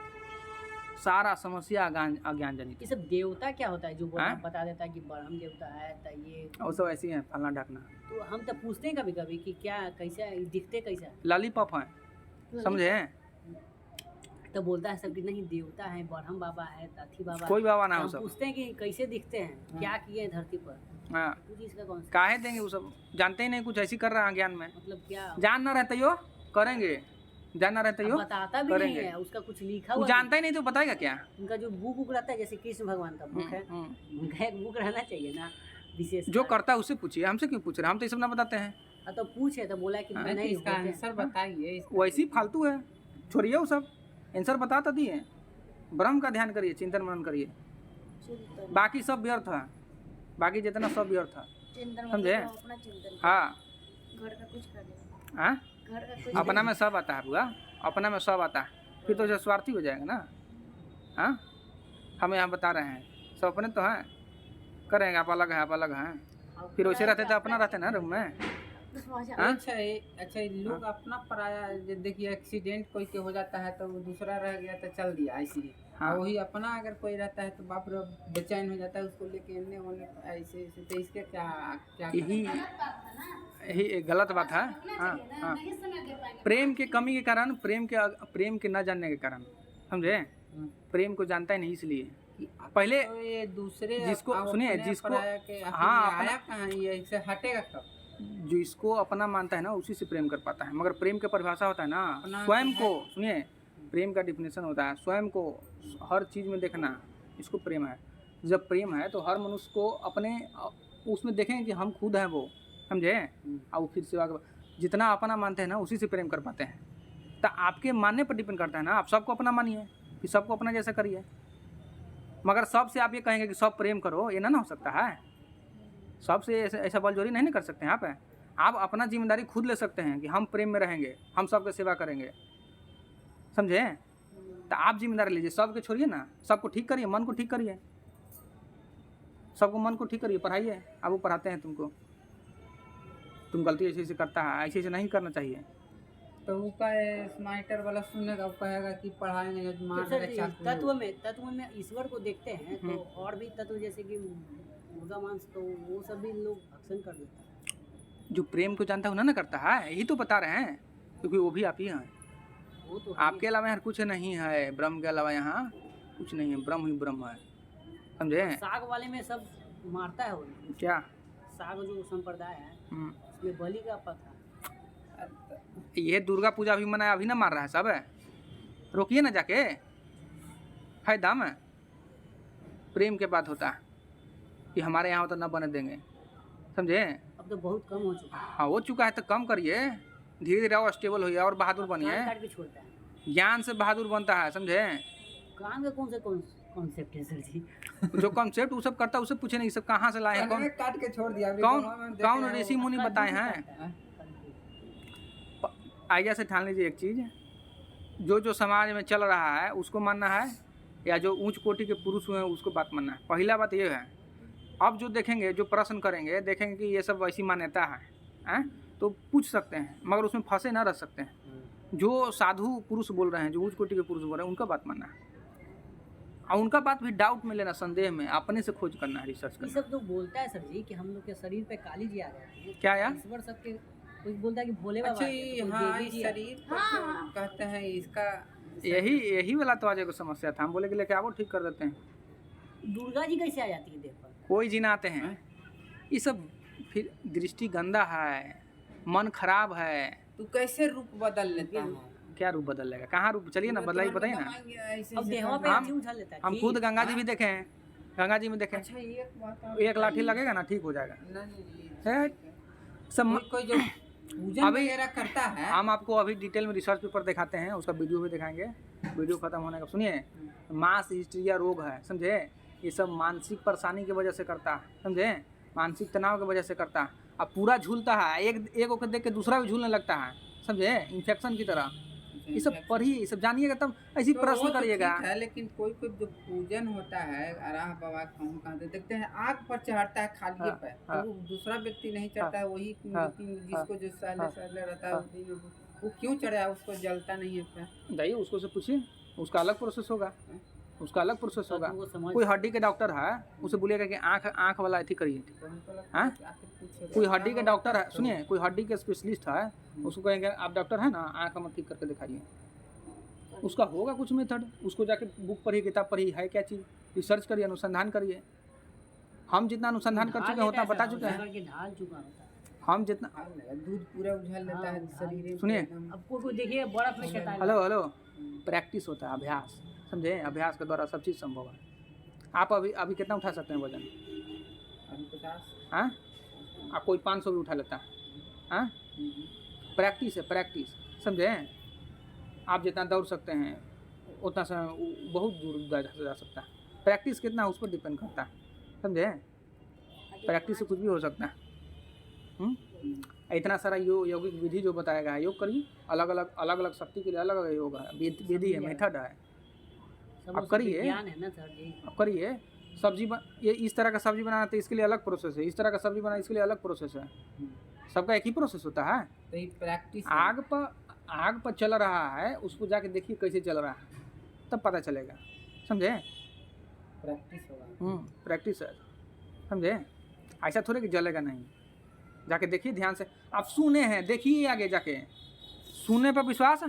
सारा समस्या अज्ञान जनित ये है। सब देवता क्या होता है जो हाँ? बता देता है कि ब्रह्म देवता है तो ये, और सब ऐसे ही है फलना ढकना, तो हम तो पूछते हैं कभी कभी कि क्या कैसा है, दिखते कैसा है, लॉलीपॉप है, समझे? तो बोलता है सब कि नहीं देवता है, ब्रह्म बाबा है, अथी बाबा कोई बाबा ना है। हो हम सब। पूछते हैं कि कैसे दिखते हैं, क्या किए हैं धरती पर, हाँ, कुछ इसका कौन सा काहे देंगे वो सब, जानते ही नहीं, कुछ ऐसी कर रहा है ज्ञान में। मतलब क्या जान ना रहते यो करेंगे, जान ना रहते यो बताता भी नहीं करेंगे। है, उसका कुछ लिखा वो हुआ जानता ही नहीं तो बताएगा क्या? उनका जो बुक उक रहता है, जैसे कृष्ण भगवान का बुक है, उनका एक बुक रहना चाहिए ना विशेष, जो करता है उससे पूछिए, हमसे क्यों पूछ रहे हैं? हम तो ये सब ना बताते हैं। तो पूछे तो बोला कि हाँ, नहीं इसका होते हैं। आंसर बताइए। वैसी फालतू है, छोड़िए वो सब, आंसर बता तो दिए। ब्रह्म का ध्यान करिए, चिंतन मनन करिए, चिंतन बाकी सब व्यर्थ है, बाकी जितना सब व्यर्थ है, चिंतन समझे? मतलब अपना चिंतन हाँ घर का कुछ कर हाँ, घर का कुछ अपना में सब आता है बुआ, अपना में सब आता है, फिर तो जो स्वार्थी हो जाएगा ना। हाँ, हम यहाँ बता रहे हैं सब अपने तो हैं, करेंगे आप अलग है, आप अलग हैं, फिर वैसे रहते तो अपना रहते ना रूम में। हाँ? अच्छा लोग अपना पराया, देखिए एक्सीडेंट कोई के हो जाता है तो वो दूसरा रह गया तो चल दिया ऐसे ही। हाँ। वही अपना अगर कोई रहता है तो बाप रे बेचैन हो जाता है, उसको लेके इन्ने होने ऐसे ऐसे, तो इसके क्या क्या यही एक गलत बात है। हाँ हाँ, प्रेम के कमी के कारण, प्रेम के न जानने के कारण, समझे? प्रेम को जानता ही नहीं, इसलिए पहले तो ये दूसरे जिसको अब सुनिए, अपने जिसको पराया के हाँ, आया कहाँ, ये इससे हटेगा कब? जिसको अपना मानता है ना उसी से प्रेम कर पाता है। मगर प्रेम की परिभाषा होता है ना अपना स्वयं तो को, सुनिए, प्रेम का डिफिनेशन होता है स्वयं को हर चीज़ में देखना, इसको प्रेम है। जब प्रेम है तो हर मनुष्य को अपने उसमें देखेंगे कि हम खुद हैं वो, समझे? और फिर से आगे जितना अपना मानते हैं ना उसी से प्रेम कर पाते हैं। तो आपके मानने पर डिपेंड करता है ना, आप सबको अपना मानिए, फिर सबको अपना जैसा करिए। मगर सबसे आप ये कहेंगे कि सब प्रेम करो, ये ना हो सकता है। सबसे ऐसा बलजोरी नहीं कर सकते हैं आप अपना जिम्मेदारी खुद ले सकते हैं कि हम प्रेम में रहेंगे, हम सबके सेवा करेंगे, समझे? तो आप जिम्मेदारी लीजिए, सबके छोड़िए ना, सबको ठीक करिए, मन को ठीक करिए, सबको मन को ठीक करिए, पढ़ाइए। अब वो पढ़ाते हैं तुमको, तुम गलती ऐसे ऐसे करता है, ऐसे ऐसे नहीं करना चाहिए। तो वो का स्मार्टर वाला सुनेगा, वो कहेगा कि पढ़ाएंगे तो मार सर, देगा चाकू। तत्व में ईश्वर को देखते हैं तो और भी तत्व जैसे कि मुर्गा मांस, तो वो सब भी लोग भक्षण कर लेते हैं। जो प्रेम को जानता है ना करता है, यही तो बता रहे हैं, क्योंकि वो भी आप ही हैं। वो तो आपके अलावा यहाँ कुछ नहीं है, ब्रह्म के अलावा यहाँ कुछ नहीं है, ब्रह्म ही ब्रह्म है, समझे? साग वाले में सब मारता है वो, क्या? साग जो संप्रदाय है उसमें बलि का पक है। ये दुर्गा पूजा भी मनाया, अभी ना मार रहा है सब, रोकिए ना जाके, फायदा में प्रेम के बात होता है कि हमारे यहाँ तो ना बने देंगे, समझे? अब तो बहुत कम हो चुका है, हाँ, हो चुका है तो कम करिए, धीरे धीरे और स्टेबल होइए और बहादुर कान बनिए। काट के छोड़ता है। ज्ञान से बहादुर बनता है, समझे? कान का कौन सा कॉन्सेप्ट है सर जी? जो कॉन्सेप्ट वो सब करता है उससे पूछे नहीं, सब कहाँ से लाए हैं, कौन काट के छोड़ दिया। कौन ऋषि मुनि बताए हैं? आइडिया से ठान लीजिए एक चीज़, जो समाज में चल रहा है उसको मानना है, या जो उच्च कोटि के पुरुष हुए हैं उसको बात मानना है। पहला बात ये है। अब जो देखेंगे, जो प्रश्न करेंगे, देखेंगे कि ये सब वैसी मान्यता है, तो पूछ सकते हैं, मगर उसमें फंसे ना रह सकते हैं। जो साधु पुरुष बोल रहे हैं, जो उच्च कोटि के पुरुष बोल रहे हैं, उनका बात मानना है, और उनका बात भी डाउट में लेना, संदेह में, अपने से खोज करना है, रिसर्च ये करना। सब लोग बोलता है सर जी कि हम लोग के शरीर पे काली जी आ जाती है। क्या यार? ईश्वर सबके कोई बोलता है कि भोले बाबा अच्छा, आते हैं, तो कोई हाँ, देवी इस जी आते शरीर पर कहते हैं इसका यही वाला तो आज को समस्या था, हम बोले कि लेके आओ, ठीक कर देते हैं। हैं। दुर्गा जी कैसे आ जाती है देख पर? कोई जिन आते हैं, ये सब फिर दृष्टि गंदा है, मन खराब है। तू कैसे रूप बदल लेता है? क्या रूप बदल लेगा? कहाँ रूप? चलिए ना, बदलाई, बताइए ना। अब देहवा पे हम- हाथी उछल लेता है। हम खुद गंगा जी भी देखे हैं, गंगा जी में देखे, अच्छा, एक बात और एक लाठी लगेगा ना, ठीक हो जाएगा। नहीं, है सब। कोई जो पूजन अभी- वगैरह करता है, हम आपको अभी डिटेल में रिसर्च पेपर दिखाते हैं, उसका वीडियो भी दिखाएंगे, वीडियो खत्म होने का। सुनिए, मास हिस्ट्रिया रोग है, समझे? ये सब मानसिक परेशानी की वजह से करता है, समझे? मानसिक तनाव की वजह से करता है। अब पूरा झूलता है, एक को देख के दूसरा भी झूलने लगता है, समझे, इन्फेक्शन की तरह। ये सब पढ़िए, ये सब जानिएगा तब ऐसी तो प्रश्न वो तो करिएगा। ठीक है, लेकिन कोई कोई जो पूजन होता है अराह बाबा कौन कहाँ से देखते हैं आँख पर चढ़ता है खाली हाँ, पे, हाँ, तो वो दूसरा व्यक्ति नहीं चढ़ता है, वही हाँ, जिसको जो सहले हाँ, सहले रहता है हाँ। वो क्यों चढ़ा, उसको जलता नहीं है पैर? जाइए उसको से पूछिए, उसका अलग प्रोसेस होगा, उसका अलग प्रोसेस होगा। वो समझ कोई हड्डी के डॉक्टर है, उसे बोलिएगा कि आँख वाला अथी करिए। तो हमको लगता हाँ? है कि आखिर पूछेगा। कोई हड्डी के डॉक्टर है, सुनिए, कोई हड्डी के स्पेशलिस्ट है, उसको कहेंगे आप डॉक्टर है ना, आँख हम ठीक करके दिखाइए। उसका होगा कुछ मेथड, उसको जाके बुक पढ़िए, किताब पढ़िए, है क्या चीज़, रिसर्च करिए, अनुसंधान करिए। हम जितना अनुसंधान कर चुके हैं उतना बता चुके हैं। ढाल चुका होता है। हम जितना, दूध पूरा उझल लेता है शरीर में सुनिए। एकदम। अब कोई देखिए बर्फ में कहता है हेलो, प्रैक्टिस होता है, अभ्यास, समझे, अभ्यास के द्वारा सब चीज़ संभव है। आप अभी कितना उठा सकते हैं वजन? अभी 50। हाँ, आप कोई 500 भी उठा लेता है। हाँ, प्रैक्टिस है, प्रैक्टिस, समझे। आप जितना दौड़ सकते हैं उतना से बहुत दूर जा सकता है। प्रैक्टिस कितना उस पर डिपेंड करता है, समझे। प्रैक्टिस से कुछ भी हो सकता है। इतना सारा यौगिक विधि जो बताया गया है, योग करिए, अलग अलग शक्ति के लिए अलग अलग योग है, विधि है, मेथड है। अब करिए, ज्ञान है ना सर जी। अब करिए। सब्जी ये इस तरह का सब्जी बनाना तो इसके लिए अलग प्रोसेस है, इस तरह का सब्जी बनाना इसके लिए अलग प्रोसेस है। सबका एक ही प्रोसेस होता है। तो ये प्रैक्टिस आग पर चल रहा है, उसको जाके देखिए कैसे चल रहा है, तब पता चलेगा, समझे। प्रैक्टिस होगा। प्रैक्टिस है, समझे। ऐसा थोड़े कि जलेगा नहीं, जाके देखिए ध्यान से। आप सुने हैं, देखिए आगे जाके, सुनने पर विश्वास,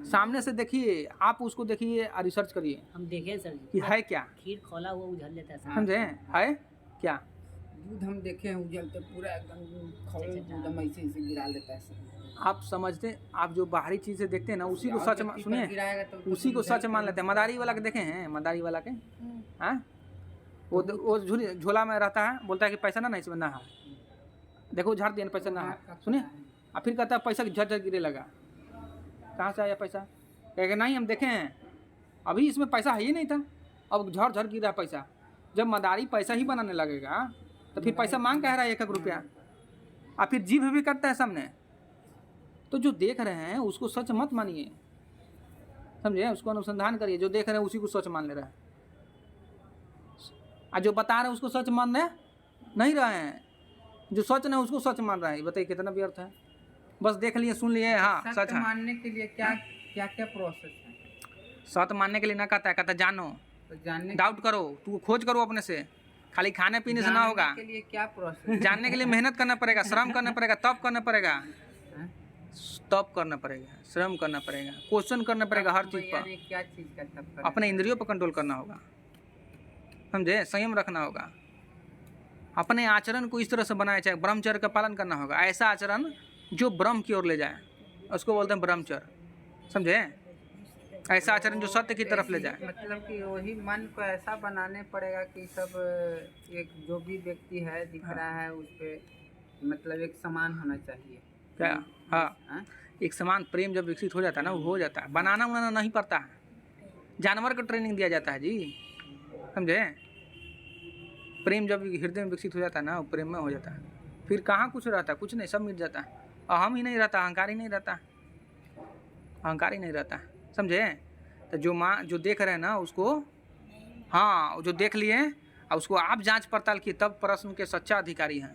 सामने से देखिए, आप उसको देखिए और रिसर्च करिए हम देखें सर जी कि है क्या, खीर खोला हुआ उझल लेता है सर। समझे, है क्या। दूध हम देखे हैं उजलते पूरा एकदम खौल एकदम ऐसे ऐसे गिरा लेता है सब। आप समझते, आप जो बाहरी चीज़ें देखते हैं ना, उसी को और सच व्यक्ति पर सुनिए, गिराएगा तो उसी को सच मान लेते हैं। मदारी वाला के देखे हैं, मदारी वाला के, हाँ, वो झोला में रहता है, बोलता है कि पैसा ना इसमें ना है, देखो झाड़ दिया पैसा ना है, सुनिए। और फिर कहता है पैसा झट गिरे लगा, कहाँ से आया पैसा, कहेगा नहीं हम देखे हैं, अभी इसमें पैसा है ही नहीं था, अब झड़ गिरा पैसा। जब मदारी पैसा ही बनाने लगेगा तो फिर पैसा मांग कह रहा है 1 रुपया, और फिर जीभ भी करता है सामने। तो जो देख रहे हैं उसको सच मत मानिए, समझे, उसको अनुसंधान करिए। जो देख रहे हैं उसी को सच मान ले रहे हैं, और जो बता रहे हैं उसको सच मानने नहीं रहे हैं। जो सच नहीं उसको सच मान रहे हैं, बताइए कितना व्यर्थ है। बस देख लिए, सुन लिए, हाँ सच है। मानने के लिए क्या क्या प्रोसेस है? सच मानने के लिए ना कहता है जानो, तो जानने डाउट करो, तू खोज करो अपने से, खाली खाने पीने से ना होगा। के लिए क्या प्रोसेस? जानने के लिए मेहनत करना पड़ेगा, श्रम करना पड़ेगा, तप करना पड़ेगा, तप करना पड़ेगा, श्रम करना पड़ेगा, क्वेश्चन करना पड़ेगा हर चीज़ पर। क्या चीज़ का तप? अपने इंद्रियों पर कंट्रोल करना होगा, समझे, संयम रखना होगा। अपने आचरण को इस तरह से बनाया जाए, ब्रह्मचर्य का पालन करना होगा। ऐसा आचरण जो ब्रह्म की ओर ले जाए, उसको बोलते हैं ब्रह्मचर्य, समझे। ऐसा आचरण जो सत्य की तरफ ले जाए। मतलब कि वही मन को ऐसा बनाने पड़ेगा कि सब एक जो भी व्यक्ति है दिख रहा है उस पर मतलब एक समान होना चाहिए। क्या, हाँ, एक समान प्रेम जब विकसित हो जाता है ना, वो हो जाता है। बनाना उनाना नहीं पड़ता है, जानवर को ट्रेनिंग दिया जाता है जी, समझे। प्रेम जब हृदय में विकसित हो जाता है ना, वो प्रेम में हो जाता है। फिर कहाँ कुछ रहता है, कुछ नहीं, सब मिट जाता है। अहम ही नहीं रहता, अहंकार ही नहीं रहता, अहंकार ही नहीं रहता, समझे। तो जो देख रहे हैं ना उसको, हाँ, जो देख लिए और उसको आप जांच पड़ताल किए, तब प्रश्न के सच्चा अधिकारी हैं।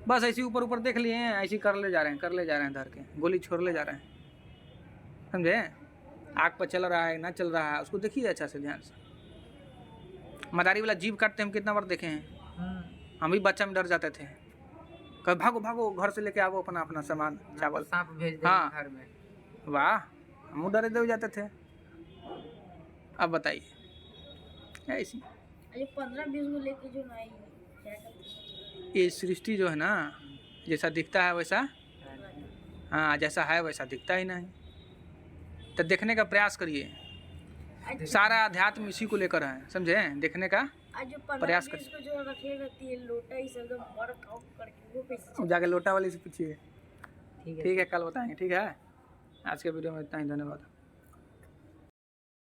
बस ऐसे ऊपर देख लिए हैं, ऐसे कर ले जा रहे हैं धर के, गोली छोड़ ले जा रहे हैं, समझे। आग पर चल रहा है ना चल रहा है, उसको देखिए अच्छा से, ध्यान से। मदारी वाला जीभ काटते हम कितना बार देखे हैं, हम भी बच्चा में डर जाते थे, कभी भागो घर से लेके आओ अपना सामान, चावल, सांप भेज दे हाँ, घर में, वाह, हम डरे दे जाते थे। अब बताइए ऐसी 15-20 को लेके जो नहीं क्या करते? ये सृष्टि जो है ना, जैसा दिखता है वैसा, हाँ, जैसा है वैसा दिखता ही नहीं। तो देखने का प्रयास करिए, सारा अध्यात्म इसी को लेकर है, समझे। देखने का आज जो प्रयास 15-20 को जो रखे रहती है लोटा ही सब एकदम वर्कआउट करके वो कैसे? जाके लोटा वाली से पूछिए, ठीक है, ठीक है, कल बताएंगे, ठीक है। आज के वीडियो में इतना ही, धन्यवाद।